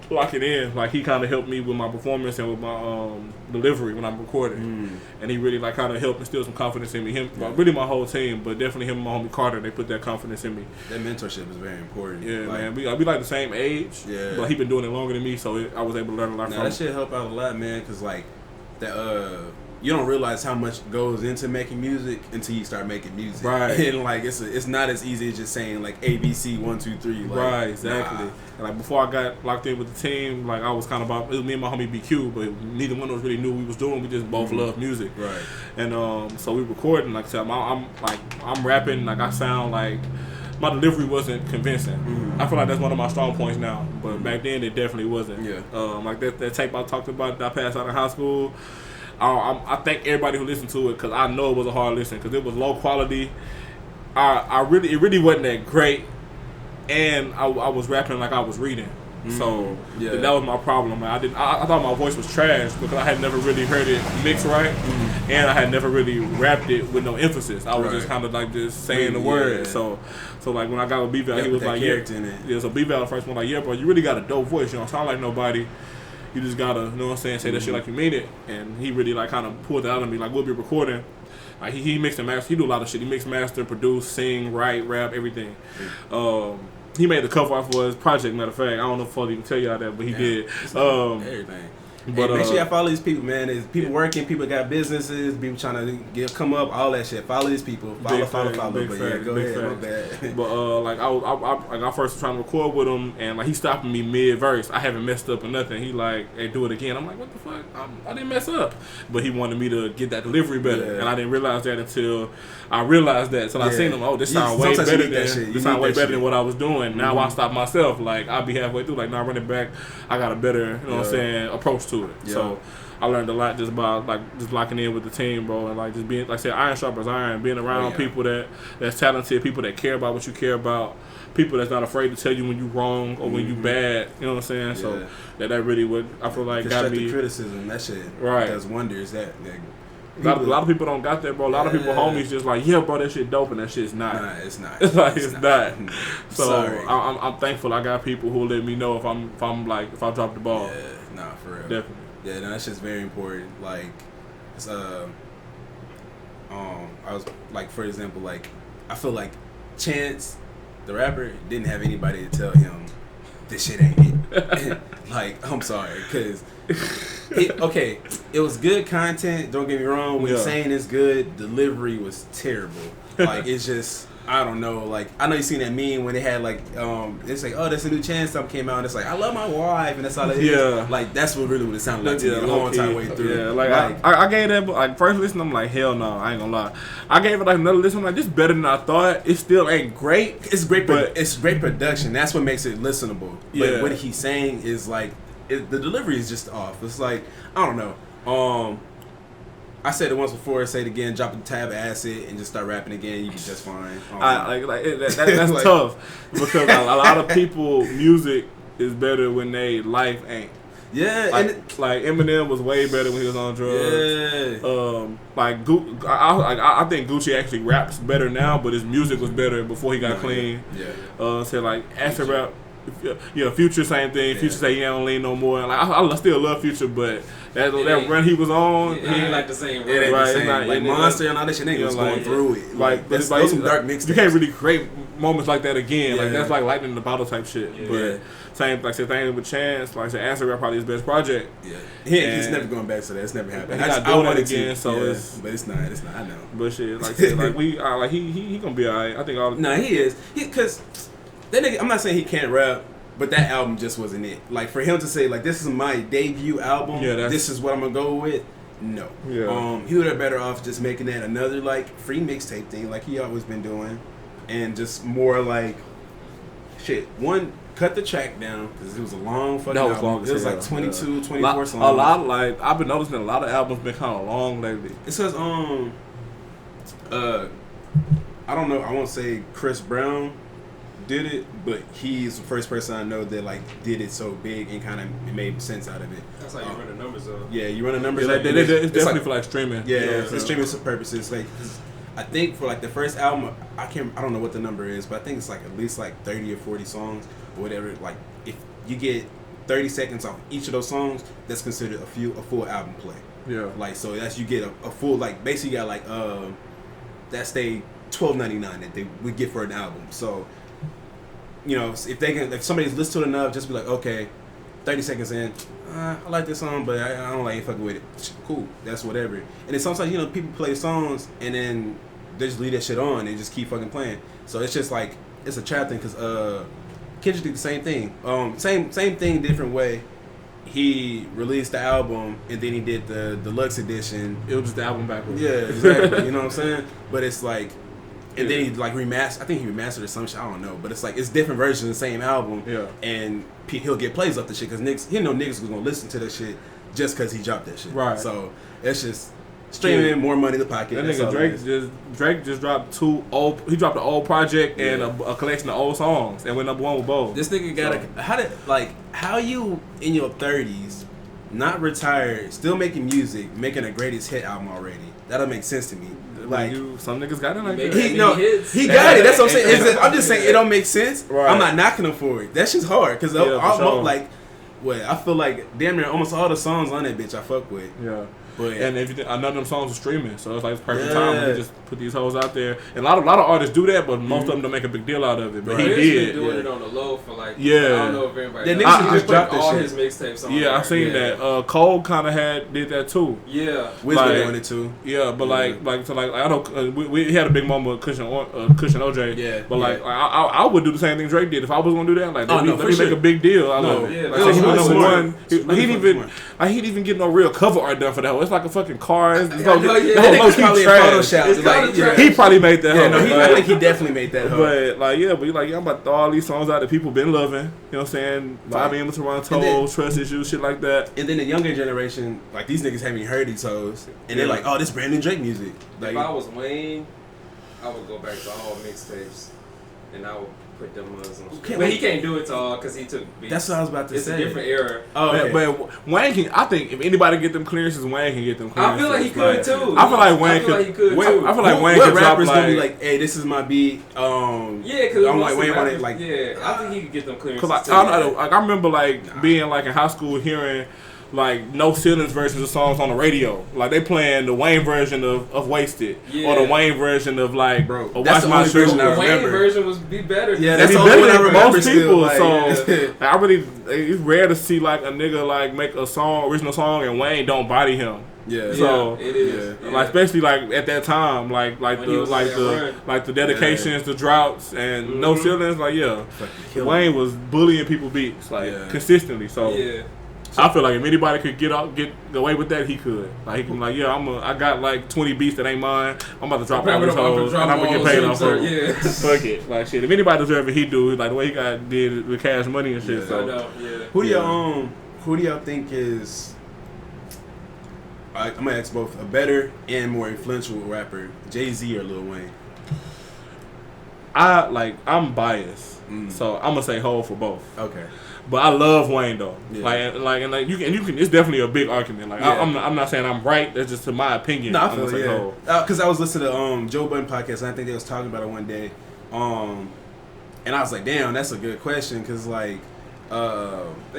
locking in. Like, he kind of helped me with my performance and with my delivery when I'm recording. And he really like kind of helped instill some confidence in me. Really my whole team, but definitely him and my homie Carter, they put that confidence in me. That mentorship is very important. Yeah, man. We like the same age, but he been doing it longer than me, so I was able to learn a lot from him. That shit help out a lot, man, because like, you don't realize how much goes into making music until you start making music. Right. And like it's not as easy as just saying like ABC 1 2 3. Like, right, exactly. And like before I got locked in with the team, like I was kind of about, it was me and my homie BQ, but neither one of us really knew what we was doing. We just both loved music. Right. And so we recording. Like I said, I'm rapping. Like I sound like my delivery wasn't convincing. I feel like that's one of my strong points now, but back then it definitely wasn't. Yeah. Like that tape I talked about that I passed out in high school. I thank everybody who listened to it because I know it was a hard listen because it was low quality. It really wasn't that great, and I was rapping like I was reading. So that was my problem. I thought my voice was trash because I had never really heard it mixed right, and I had never really rapped it with no emphasis. I was just kind of like just saying the words. So like when I got with B-Val, he was like, yeah. So B-Val the first one like, yeah, bro, you really got a dope voice. You don't sound like nobody. You just gotta, you know what I'm saying, say that shit like you mean it. And he really like kind of pulled that out of me. Like we'll be recording. Like he mixed and master. He do a lot of shit. He mixed, master, produce, sing, write, rap, everything. He made the cover art for his project. Matter of fact, I don't know if I'll even tell y'all that, but he did. Everything. But make sure y'all follow these people, man. There's people working, people got businesses, people trying to come up, all that shit. Follow these people. Follow. But yeah, go ahead. My bad. But like I first was trying to record with him, and like he stopping me mid verse. I haven't messed up or nothing. He like, hey, do it again. I'm like, what the fuck? I didn't mess up. But he wanted me to get that delivery better, and I didn't realize that until I realized that. So I seen him. Oh, this sound way better than what I was doing. Now I stop myself. Like I'll be halfway through. Like now I run it back. I got a better, you know what I'm saying, approach to it. Yeah. So I learned a lot just by like just locking in with the team, bro, and like just being, like I said, iron sharpens iron, being around people that's talented, people that care about what you care about, people that's not afraid to tell you when you wrong or when you bad, you know what I'm saying? Yeah. So that really would, I feel like, got me. Criticism, that shit does wonders. That a lot of people don't got that, bro. A lot of people, homies, just like, yeah, bro, that shit dope, and that shit's not. Nah, it's not. It's like it's not. So I'm thankful I got people who let me know if I drop the ball. Yeah, nah, for real. Definitely. Yeah, no, that's just very important. Like, it's I was like, for example, like I feel like Chance, the rapper, didn't have anybody to tell him this shit ain't it. Like, I'm sorry, because it was good content. Don't get me wrong. When saying it's good, delivery was terrible. Like, it's just, I don't know. Like, I know you seen that meme when they had like, it's like, oh, that's a new Chance song came out, and it's like, I love my wife, and that's all it is. Yeah. Like, that's what it sounded like to me the whole entire way through. Yeah, like I gave that, like, first listen, I'm like, hell no, I ain't gonna lie. I gave it like another listen, I'm like, this better than I thought. It still ain't great. It's great, but it's great production. That's what makes it listenable. But what he's saying is like, the delivery is just off. It's like, I don't know. I said it once before, say it again, drop the tab acid and just start rapping again, you be just fine. That's like, tough because a lot of people, music is better when they life ain't. Yeah, like Eminem was way better when he was on drugs. Yeah. I think Gucci actually raps better now, but his music was better before he got clean. Yeah. So like acid rap. Yeah, Future, same thing. Future say he don't lean no more. Like I still love Future, but that run he was on, he ain't like the same. It ain't the same. Like Monster and all that shit, they was going through it. Like those some dark mixtapes. You can't really create moments like that again. Like that's like lightning in the bottle type shit. Yeah. But same, like I said, thing with Chance. Like I said, Acid Rap probably his best project. Yeah, he's never going back to that. It's never happened. He's not doing it again, so but it's not. I know. But shit, like I said, like he gonna be alright. I think all. No, he is. Because that nigga, I'm not saying he can't rap. But that album just wasn't it. Like, for him to say, like, this is my debut album, this is what I'm going to go with, no. Yeah. He would have better off just making that another, like, free mixtape thing, like he always been doing. And just more, like, cut the track down, because it was a long fucking album. It was like 22, 24 songs. A lot, like, I've been noticing a lot of albums been kind of long lately. It says, I don't know, I won't say Chris Brown did it, but he's the first person I know that like did it so big and kind of made sense out of it. That's how you run the numbers up. Yeah, you run the numbers up. It's definitely like, for like streaming. Yeah, it's streaming for purposes. Like, I think for like the first album, I don't know what the number is, but I think it's like at least like 30 or 40 songs or whatever. Like, if you get 30 seconds off each of those songs, that's considered a full album play. Yeah. Like, so that's, you get a full, like, basically you got like that's they $12.99 that they would get for an album. So, you know, if somebody's listened to it enough, just be like, okay, 30 seconds in, I like this song, but I don't like it fucking with it. Cool, that's whatever. And then sometimes, you know, people play songs and then they just leave that shit on and just keep fucking playing. So it's just like, it's a trap thing, because Kendrick did the same thing. Same thing, different way. He released the album and then he did the deluxe edition. It was just the album backwards. Yeah, exactly. You know what I'm saying? But it's like, and then he like remastered. I think he remastered or some shit. I don't know. But it's like, it's different versions of the same album. Yeah. And he'll get plays off the shit because niggas, he know niggas was gonna listen to that shit just because he dropped that shit. Right. So it's just streaming, more money in the pocket. That nigga Drake just dropped he dropped an old project and a collection of old songs and went number one with both. This nigga got how you in your 30s, not retired, still making music, making a greatest hit album already? That don't make sense to me. Like, some niggas got it like that. He got it. That's what I'm saying. I'm just saying it don't make sense. Right. I'm not knocking him for it. That shit's hard because like, I feel like damn near almost all the songs on that bitch I fuck with. Yeah. But, and if none of them songs are streaming, so it's like it's perfect time to just put these hoes out there. And a lot of artists do that, but most of them don't make a big deal out of it. But he did. Been doing it on the low for like, I don't know if everybody knows. Niggas just dropped all this his mixtapes on there. I seen that. Cole kind of did that too. Yeah, Wiz was doing it too. Yeah, but I know we had a big moment with Cushion OJ. Yeah, but I would do the same thing Drake did if I was gonna do that. Like, let me make a big deal. I love it. He was number one. He'd even get no real cover art done for that. It's like a fucking car. He probably made that. I think he definitely made that. But I'm about to throw all these songs out that people been loving. You know what I'm saying? 5 a.m. Toronto, trust issues, shit like that. And then the younger generation, like these niggas haven't heard these hoes, and they're like, oh, this brand new Drake music. Like, if I was Wayne, I would go back to all mixtapes, and I would put them on. But he can't do it to all because he took beats. That's what I was about to say. It's a different era. But Wayne can. I think if anybody get them clearances, Wayne can get them clearances. I feel like he could too. I feel like Wayne could. I feel like Wayne could drop gonna be like, hey, this is my beat. Because I'm like Wayne wanted I think he could get them clearances. Because I remember being in high school hearing no ceilings versions of songs on the radio. Like they playing the Wayne version of Wasted or the Wayne version of Watch My Version. The Wayne version would be better. Yeah, that's the only one I remember most people. So I really, it's rare to see a nigga make a original song and Wayne don't body him. Yeah. So it is. Yeah. Especially at that time, the dedications, the droughts, and no ceilings. Wayne was bullying people beats consistently. So I feel like if anybody could get away with that, he could. He can I got 20 beats that ain't mine. I'm about to drop all these hoes and I'm gonna get paid off of them. Fuck it. Shit. If anybody deserve it, he do. The way he did with Cash Money and shit. So I know. Yeah. Who do y'all think is? I'm gonna ask both, a better and more influential rapper, Jay-Z or Lil Wayne? I'm biased, so I'm gonna say Hov for both. Okay. But I love Wayne though. Yeah. You can. It's definitely a big argument. I'm not saying I'm right. That's just to my opinion. No, I feel it. Because I was listening to Joe Budden podcast and I think they was talking about it one day, and I was like, damn, that's a good question because they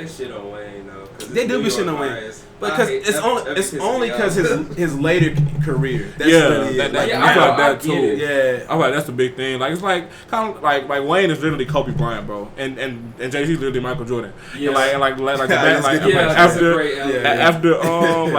shit on Wayne though. They do be shitting on Wayne, but because it's only because his later career. That's really it. I feel like that too. Yeah, I feel like that's the big thing. It's kind of like Wayne is literally Kobe Bryant, bro, and Jay-Z is literally Michael Jordan. Yeah.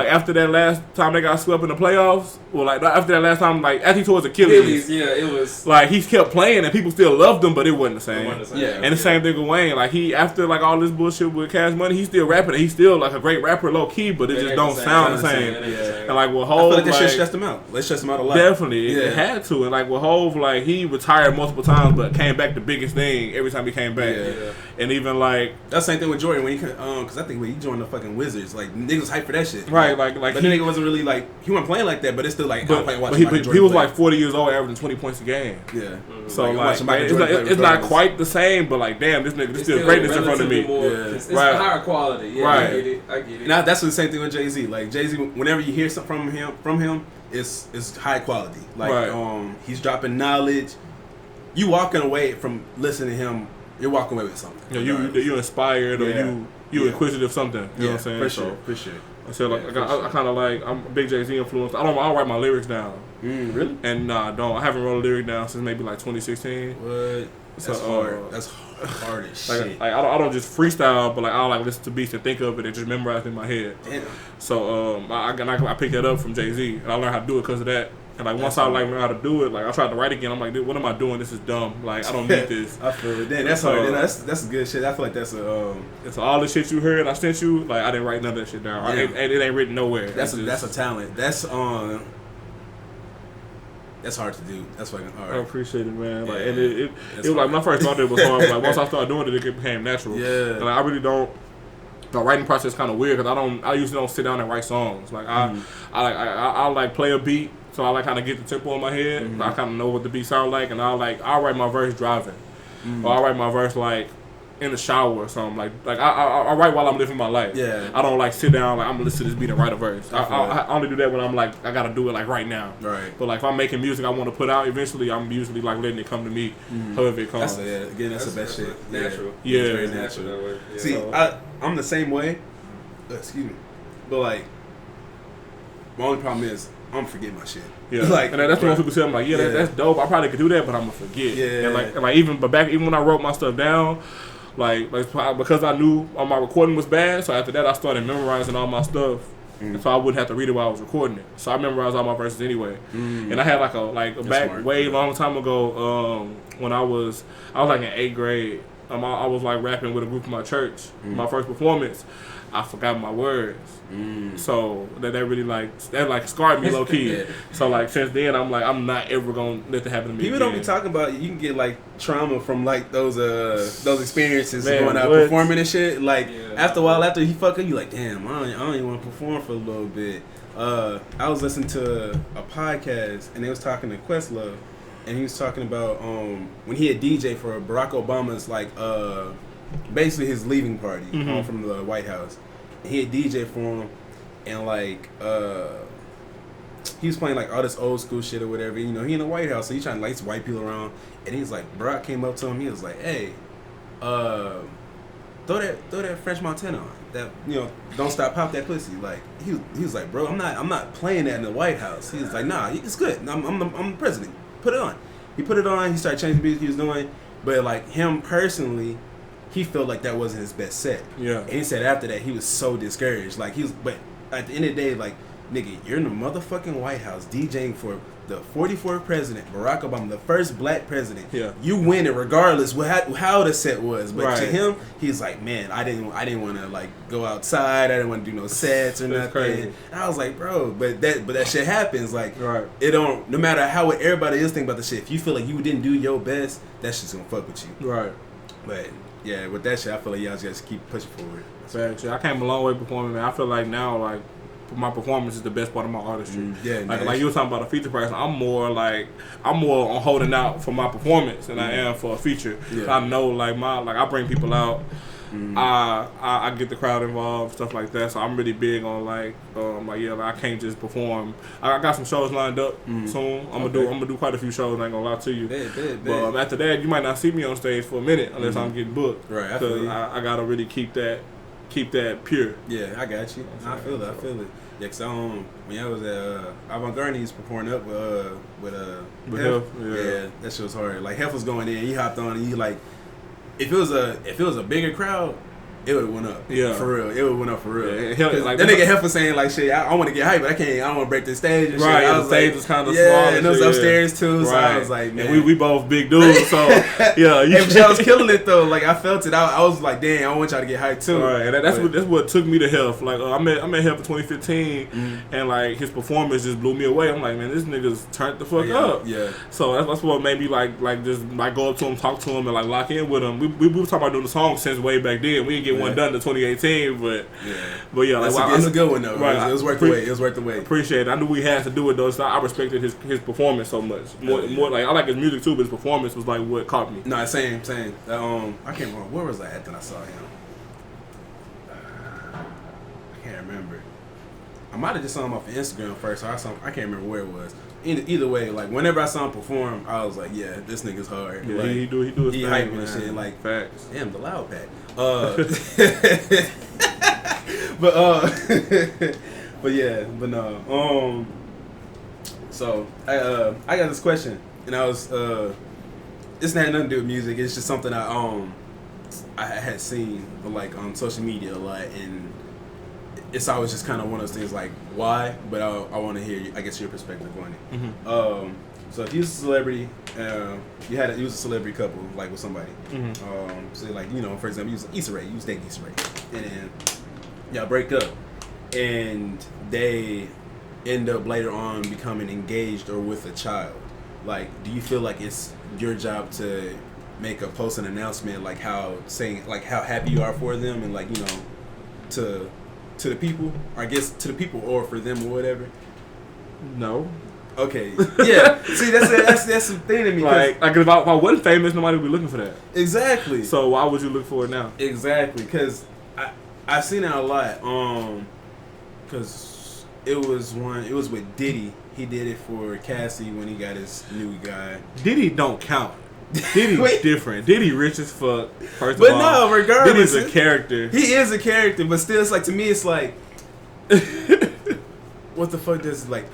After that last time they got swept in the playoffs, after that last time, after he tore his Achilles, it was he kept playing and people still loved him, but it wasn't the same. Yeah, and the same thing with Wayne. He after all this bullshit with Cash Money, he's still rapping. He's still a great rapper, low key, but it just don't sound the same. And with Hov, I feel like that shit stressed him out. Let's stress him out a lot. Definitely, it had to. And with Hov, he retired multiple times, but came back the biggest thing every time he came back. Yeah. And even that's the same thing with Jordan when he because I think when he joined the fucking Wizards, niggas was hyped for that shit. Right, but the nigga wasn't really he wasn't playing like that, but it's still but he was 40 years old, averaging 20 points a game. Yeah. Mm-hmm. So it's not quite the same, but damn, this nigga is still greatness in front of me. It's higher quality. Yeah, right. I get it. Now that's the same thing with Jay-Z. Jay-Z, whenever you hear something from him, it's high quality. He's dropping knowledge. You walking away from listening to him, you're walking away with something. Yeah, you're inspired or you inquisitive something. You know what I'm saying? For sure. So I kind of I'm a big Jay-Z influence. I don't write my lyrics down. Really? And I haven't wrote a lyric down since maybe 2016. What? That's hard. That's Hard as like, shit. Like I don't just freestyle, but like I'll like listen to beats and think of it and just memorize it in my head. Damn. So I picked that up from Jay-Z, and I learned how to do it because of that. And like once I like learned how to do it, like I tried to write again. I'm like, dude, what am I doing? This is dumb. Like I don't need this. I feel it. Damn, that's hard. That's good shit. I feel like that's a. So all the shit you heard I sent you, like I didn't write none of that shit down. Yeah. It ain't written nowhere. That's a talent. That's hard to do. That's fucking hard. I appreciate it, man. Like, and it was like my first thought it was hard. But like once I started doing it became natural. Yeah. And like, I really don't. The writing process is kind of weird because I usually don't sit down and write songs. Like I like play a beat, so I like kind of get the tempo in my head. Mm-hmm. I kind of know what the beat sound like, and I'll write my verse driving, or I'll write my verse like in the shower or something. Like I write while I'm living my life. Yeah. I don't like sit down like I'm gonna listen to this beat and write a verse. I only do that when I'm like I gotta do it like right now. Right. But like if I'm making music I want to put out eventually, I'm usually like letting it come to me, however it comes. That's the best shit. Natural. Yeah. It's very natural. Yeah. See, I'm the same way. Excuse me. But like, my only problem is I'm gonna forget my shit. Yeah, like, and that's what people say. I'm like, that's dope. I probably could do that, but I'm gonna forget. Yeah, and like even when I wrote my stuff down, like because I knew my recording was bad. So after that, I started memorizing all my stuff, and so I wouldn't have to read it while I was recording it. So I memorized all my verses anyway. And I had like a back smart. Way long time ago when I was like in 8th grade. I was like rapping with a group in my church. My first performance, I forgot my words. So that really that scarred me low key. So like since then I'm like I'm not ever gonna let that happen to me. People again. don't be talking about you can get like trauma from like those experiences going out what? performing and shit. Like after a while, after he fuck up, you like damn, I don't even want to perform for a little bit. I was listening to a podcast and they was talking to Questlove. And he was talking about when he had DJ for Barack Obama's like basically his leaving party from the White House. And he had DJ for him, and like he was playing like all this old school shit or whatever. You know, he in the White House, so he trying to light white people around. And he's like, Barack came up to him. He was like, "Hey, throw that French Montana on. That don't stop, pop that pussy." Like he was like, "Bro, I'm not playing that in the White House." He was like, "Nah, it's good. I'm the president." Put it on. He put it on. He started changing the music he was doing, but like him personally, he felt like that wasn't his best set. Yeah. And he said after that he was so discouraged. Like but at the end of the day, like nigga, you're in the motherfucking White House DJing for the 44th president, Barack Obama, the first black president. Yeah. You win it regardless how the set was. But right. to him, he's like, man, I didn't want to like go outside. I didn't want to do no sets or nothing. Crazy. And I was like, bro, but that shit happens. Like, right. It don't. No matter how everybody else think about the shit, if you feel like you didn't do your best, that shit's gonna fuck with you. Right. But yeah, with that shit, I feel like y'all just keep pushing forward. Facts. I came a long way performing, man. I feel like now, like, my performance is the best part of my artistry. Like you were talking about a feature person. I'm more on holding out for my performance than I am for a feature. Yeah. I know like I bring people out. I get the crowd involved, stuff like that. So I'm really big on like I can't just perform. I got some shows lined up soon. I'm gonna do quite a few shows. I ain't gonna lie to you. But after that, you might not see me on stage for a minute unless I'm getting booked. Right. I gotta really keep that pure. Yeah, I got you. I feel it. Yeah, cause when I was at Avant-Garde, he was performing up with Hef. Yeah, that shit was hard. Like Hef was going in, he hopped on, and he like, if it was a bigger crowd, it would have went up. Yeah, for real. It would have went up for real. Yeah, like that nigga Hef was saying like, shit, I want to get hyped, but I can't. I don't want to break the stage and right, shit. The stage was kind of small. And it was upstairs too. So I was like, man, and we both big dudes. So yeah, I was killing it though. Like I felt it. I was like, damn, I want y'all to get hyped too. Right, and that's what took me to Hef. Like I met Hef in 2015, and like his performance just blew me away. I'm like, man, this nigga's turned the fuck up. Yeah. So that's what made me like just like go up to him, talk to him, and like lock in with him. We were talking about doing the song since way back then. We didn't get one done to 2018. But yeah, like, it's a good one though. Right, it was worth the wait. It was worth the wait. Appreciate it. I knew we had to do it though, so I respected his performance so much. More like I like his music too, but his performance was like what caught me. No, same. I can't remember where was I at that I saw him. I can't remember. I might have just saw him off of Instagram first. Or I can't remember where it was. Either way, like whenever I saw him perform, I was like, yeah, this nigga's hard. Yeah, like, he do his thing, hyping and shit. Like, facts. Damn, the loud pack. But no. So I got this question, and I was this had nothing to do with music. It's just something I I had seen like on social media a lot, and it's always just kind of one of those things like why, but I want to hear I guess your perspective on it. Mm-hmm. So if you was a celebrity, you was a celebrity couple like with somebody. Mm-hmm. So like for example, you was Issa Rae, you was dating Issa Rae, and then y'all break up, and they end up later on becoming engaged or with a child. Like, do you feel like it's your job to make a post, an announcement, like how happy you are for them, and like to the people, or I guess to the people or for them or whatever? No. Okay. Yeah. See, that's the thing to me. Like if I wasn't famous, nobody would be looking for that. Exactly. So why would you look for it now? Exactly, because I've seen that a lot. Because it was with Diddy. He did it for Cassie when he got his new guy. Diddy don't count. Diddy's different. Diddy rich as fuck. First but of all, no, regardless, Diddy's a character. He is a character, but still, it's like to me, it's like, what the fuck does like?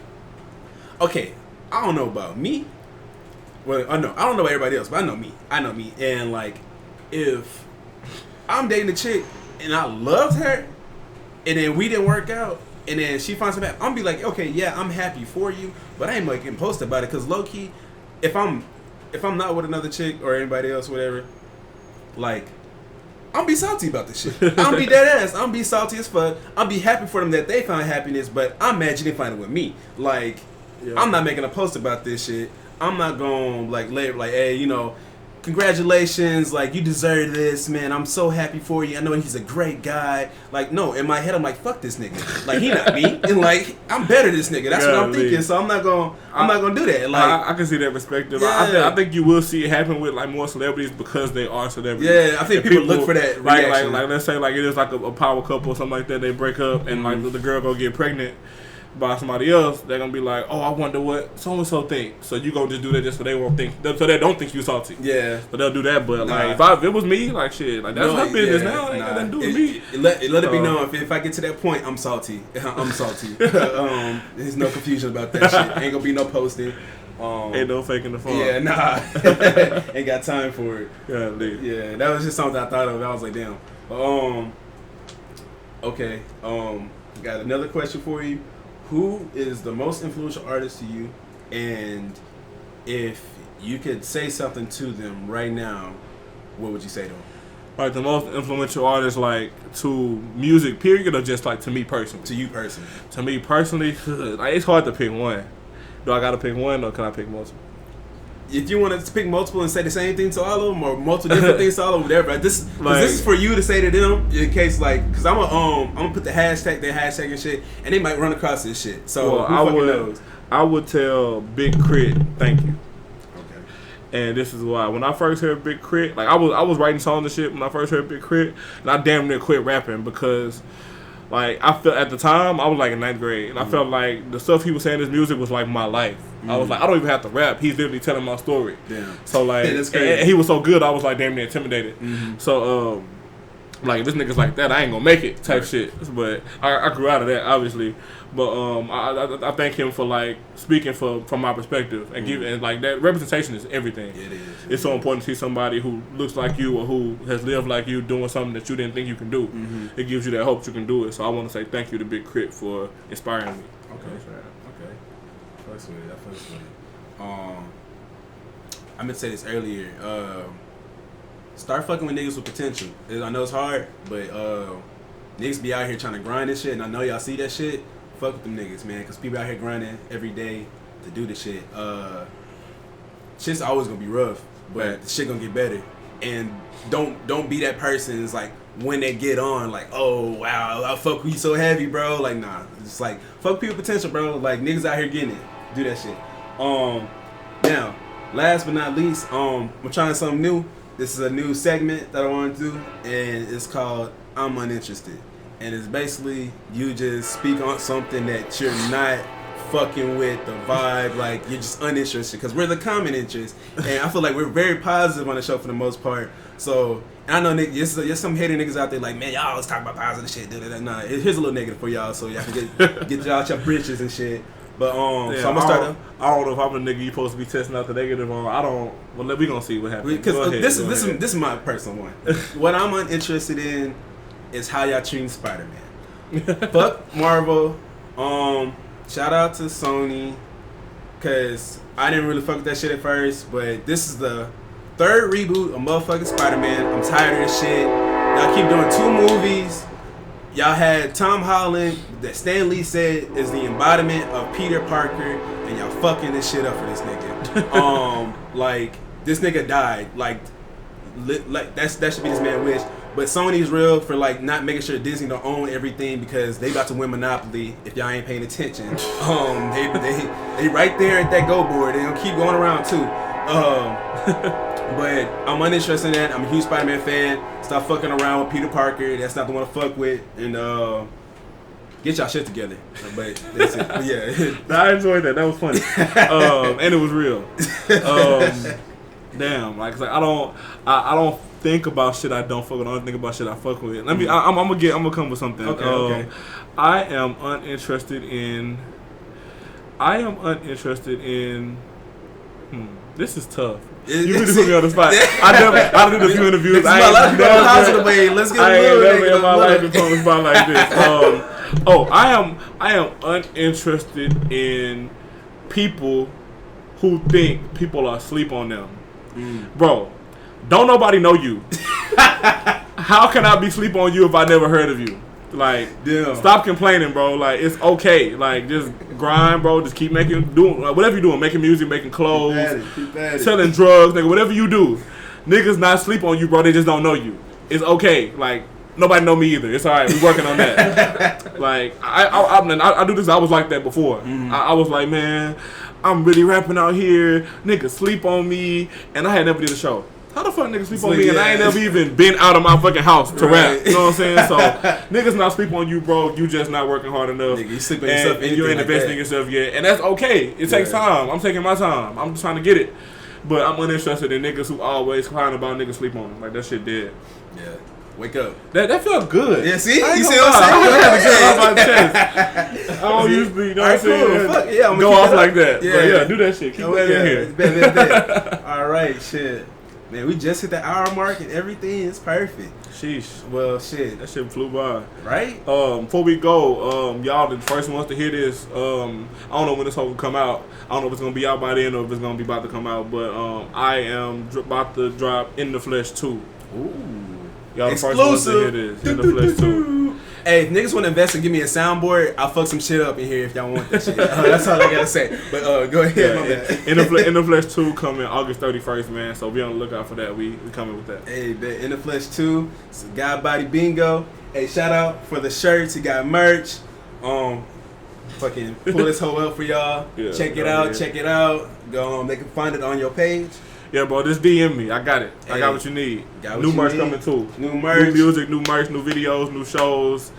Okay, I don't know about me. Well, I don't know about everybody else, but I know me. And like, if I'm dating a chick and I loved her, and then we didn't work out, and then she finds something, I'm gonna be like, okay, yeah, I'm happy for you, but I ain't like getting posted about it, because low key, if I'm not with another chick or anybody else, whatever, like, I'm be salty about this shit. I'm be dead ass. I'm be salty as fuck. I'm be happy for them that they found happiness, but I'm mad you didn't find it with me. Like, yeah. I'm not making a post about this shit. I'm not going like later, like, hey, congratulations, like, you deserve this, man. I'm so happy for you. I know he's a great guy. Like, no, in my head, I'm like, fuck this nigga. Like, he not me. And like, I'm better than this nigga. That's what I'm thinking. So I'm not gonna do that. Like, I can see that perspective. Yeah. I think you will see it happen with like more celebrities because they are celebrities. Yeah, I think people look for that reaction. Like let's say like it is like a power couple or something like that. They break up and like the girl go get pregnant by somebody else. They're gonna be like, oh, I wonder what so and so think. So you gonna just do that just so they won't think, so they don't think you salty. Yeah. So they'll do that. But like if it was me, like shit, like that's my business now. Ain't got nothing to do with me. Let it be known if I get to that point, I'm salty. I'm salty. There's no confusion about that shit. Ain't gonna be no posting. Ain't no faking the phone. Yeah, nah. Ain't got time for it. Yeah, that was just something I thought of. I was like, damn. Okay. Got another question for you. Who is the most influential artist to you? And if you could say something to them right now, what would you say to them? Like the most influential artist, like to music period, or just like to me personally? To you personally. To me personally, like, it's hard to pick one. Do I gotta pick one, or can I pick multiple? If you want to pick multiple and say the same thing to all of them, or multiple different things to all of them, whatever. This is for you to say to them in case, like, because I'm gonna put the hashtag and shit, and they might run across this shit. So who fucking knows? I would tell Big Crit, thank you. Okay. And this is why. When I first heard Big Crit, like I was writing songs and shit when I first heard Big Crit, and I damn near quit rapping because, like, I felt at the time I was like in 9th grade, and I felt like the stuff he was saying in his music was like my life. I was like, I don't even have to rap. He's literally telling my story. Damn. So like, and he was so good, I was like damn near intimidated. So like this nigga's like that, I ain't gonna make it type shit. But I grew out of that obviously. But I thank him for like speaking from my perspective and giving, and like that representation is everything. It is. It's so important to see somebody who looks like you or who has lived like you doing something that you didn't think you can do. It gives you that hope you can do it. So I want to say thank you to Big Crit for inspiring me. Okay. That's sweet. I meant to say this earlier. Start fucking with niggas with potential. I know it's hard, but niggas be out here trying to grind this shit, and I know y'all see that shit. Fuck with them niggas, man, because people out here grinding every day to do this shit. Shit's always gonna be rough, but the shit gonna get better. And don't be that person. It's like when they get on, like, oh wow, I fuck with you so heavy, bro. Like, nah, it's like fuck people potential, bro. Like niggas out here getting it. Do that shit. Now, last but not least, I'm trying something new. This is a new segment that I want to do, and it's called I'm Uninterested. And it's basically you just speak on something that you're not fucking with the vibe, like you're just uninterested, because we're the common interest, and I feel like we're very positive on the show for the most part. So, and I know there's some hater niggas out there like, man, y'all always talk about positive shit. Nah, here's a little negative for y'all, so y'all can get y'all your britches and shit. But Yeah, so I'm gonna start. I don't know if I'm a nigga you supposed to be testing out the negative on. I don't. Well, we gonna see what happens. Because this is my personal one. What I'm uninterested in is how y'all treating Spider-Man. Fuck Marvel. Shout out to Sony, cause I didn't really fuck with that shit at first, but this is the third reboot of motherfucking Spider-Man. I'm tired of this shit. Y'all keep doing 2 movies. Y'all had Tom Holland that Stan Lee said is the embodiment of Peter Parker, and y'all fucking this shit up for this nigga. Like this nigga died. Like that should be this man's wish. But Sony's real for like not making sure Disney don't own everything because they about to win Monopoly if y'all ain't paying attention. They right there at that go board. They gonna keep going around too. But I'm uninterested in that. I'm a huge Spider-Man fan. Stop fucking around with Peter Parker. That's not the one to fuck with. And get y'all shit together. But that's it. But yeah. I enjoyed that. That was funny. And it was real. Damn. Like I don't think about shit I don't fuck with. I don't think about shit I fuck with. I'm gonna come with something. Okay. I am uninterested in. This is tough. You really put me on the spot. I did a few interviews. Let's get I ain't never in my life been put on the spot like this. I am uninterested in people who think people are asleep on them. Bro, don't nobody know you. How can I be sleep on you if I never heard of you? Like, stop complaining, bro. Like, it's okay. Like, just grind, bro. Just keep doing whatever you're doing. Making music, making clothes, selling drugs, nigga. Whatever you do, niggas not sleep on you, bro. They just don't know you. It's okay. Like, nobody know me either. It's all right. We working on that. Like, I do this. I was like that before. I was like, man, I'm really rapping out here. Niggas sleep on me, and I had never did a show. How the fuck niggas sleep on me and I ain't never even been out of my fucking house to rap? You know what I'm saying? So niggas not sleep on you, bro. You just not working hard enough. Nigga, you sleep on yourself and you ain't investing in yourself yet. And that's okay. It takes time. I'm taking my time. I'm just trying to get it. But I'm uninterested in niggas who always crying about niggas sleep on them. Like that shit dead. Yeah. Wake up. That felt good. Yeah, see? You see what I'm saying? I don't usually, you know what I'm saying? Fuck, yeah, I'm go off like that. Yeah, yeah, do that shit. Keep that in here. Bet. All right, shit. Man, we just hit the hour mark and everything is perfect. Sheesh. Well, shit. That shit flew by. Right? Before we go, y'all the first ones to hear this. I don't know when this whole will come out. I don't know if it's going to be out by then or if it's going to be about to come out. But I am about to drop In the Flesh 2. Ooh. Y'all the first ones to hear this. In the Flesh 2. Hey, if niggas want to invest and give me a soundboard, I'll fuck some shit up in here if y'all want that shit. That's all I gotta say. But go ahead, my bad. In the Flesh 2 coming August 31st, man. So be on the lookout for that. We coming with that. Hey, In the Flesh 2. It's GodBodyBingo. Hey, shout out for the shirts. He got merch. Fucking pull this hoe up for y'all. Yeah, check it out. Check it out. Go. They can find it on your page. Yeah, bro, just DM me. I got it. I got what you need. New merch coming too. New merch. New music, new merch, new videos, new shows.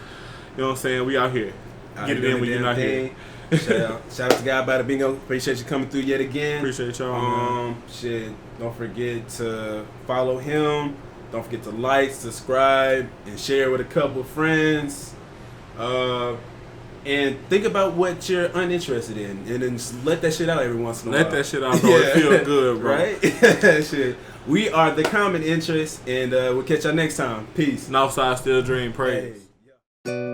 You know what I'm saying? We out here. Get it in when you're not here. Shout out to GodBodyBingo. Appreciate you coming through yet again. Appreciate y'all. Shit. Don't forget to follow him. Don't forget to like, subscribe, and share with a couple of friends. And think about what you're uninterested in, and then just let that shit out every once in a while. Let that shit out, bro. It feels good, bro. Right? Shit. We are The Common Interest, and we'll catch y'all next time. Peace. Northside Still Dream. Praise. Hey.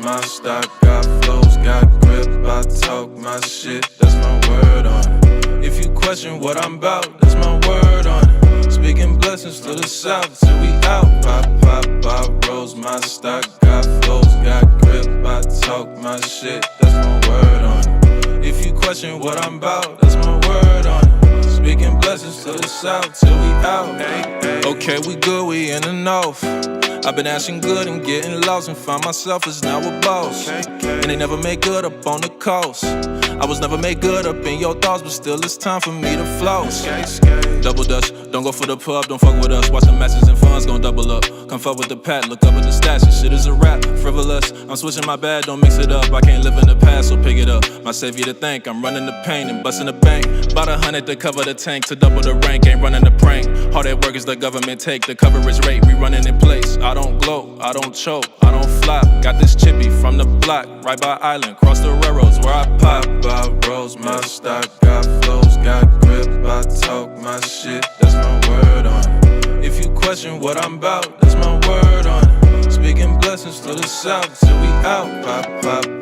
My stock got flows, got grip, I talk my shit, that's my word on it. If you question what I'm about, that's my word on it. Speaking blessings to the south till we out. Pop, rolls, my stock got flows, got grip, I talk my shit, that's my word on it. If you question what I'm about, that's my word on it. Speaking blessings to the south till we out. Okay, we good, we in the north. I've been asking good and getting lost and find myself as now a boss. And they never make good up on the coast. I was never made good up in your thoughts, but still it's time for me to flow. Double dutch, don't go for the pub, don't fuck with us. Watch the matches and funds gon' double up. Come fuck with the pat, look up at the stats, and shit is a rap. Frivolous, I'm switching my bag, don't mix it up. I can't live in the past, so pick it up. My savior to thank, I'm running the pain and busting the bank. About 100 to cover the tank, to double the rank, ain't running the prank. Hard at work is the government take, the coverage rate, we running in place. I don't glow, I don't choke, I don't flop. Got this chippy from the block, right by Island, cross the railroads where I pop. I rose my stock, got flows, got grip, I talk my shit, that's my word on it. If you question what I'm about, that's my word on it. Speaking blessings to the south till we out.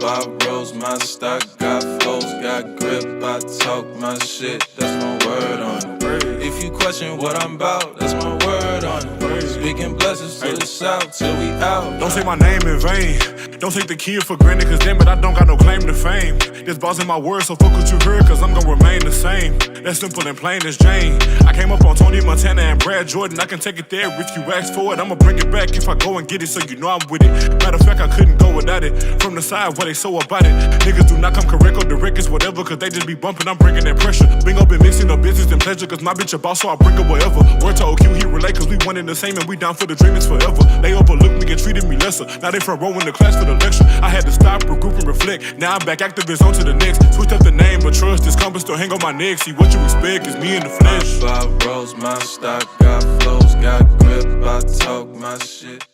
I rose my stock, got flows, got grip, I talk my shit, that's my word on it. If you question what I'm about, that's my word on it. Speaking blessings to the south till we out. Don't say my name in vain. Don't take the kid for granted, cause damn it, I don't got no claim to fame. This boss in my words, so fuck what you heard, cause I'm gonna remain the same. That's simple and plain as Jane. I came up on Tony Montana and Brad Jordan. I can take it there if you ask for it. I'ma bring it back if I go and get it, so you know I'm with it. Matter of fact, I couldn't go without it. From the side where they so about it. Niggas do not come correct or direct, it's whatever, cause they just be bumping, I'm bringing that pressure. Bingo been mixing up business and pleasure, cause my bitch a boss, so I bring her whatever. Word to OQ, he relate, cause we one in the same and we down for the dream, it's forever. They overlooked me and treated me lesser. Now they front row in the class for the lecture. I had to stop, regroup, and reflect. Now I'm back activist, on to the next. Switch up the name, but trust this compass still hang on my neck. See what you expect is me in the flesh. I rose my stock, got flows, got grip, I talk my shit.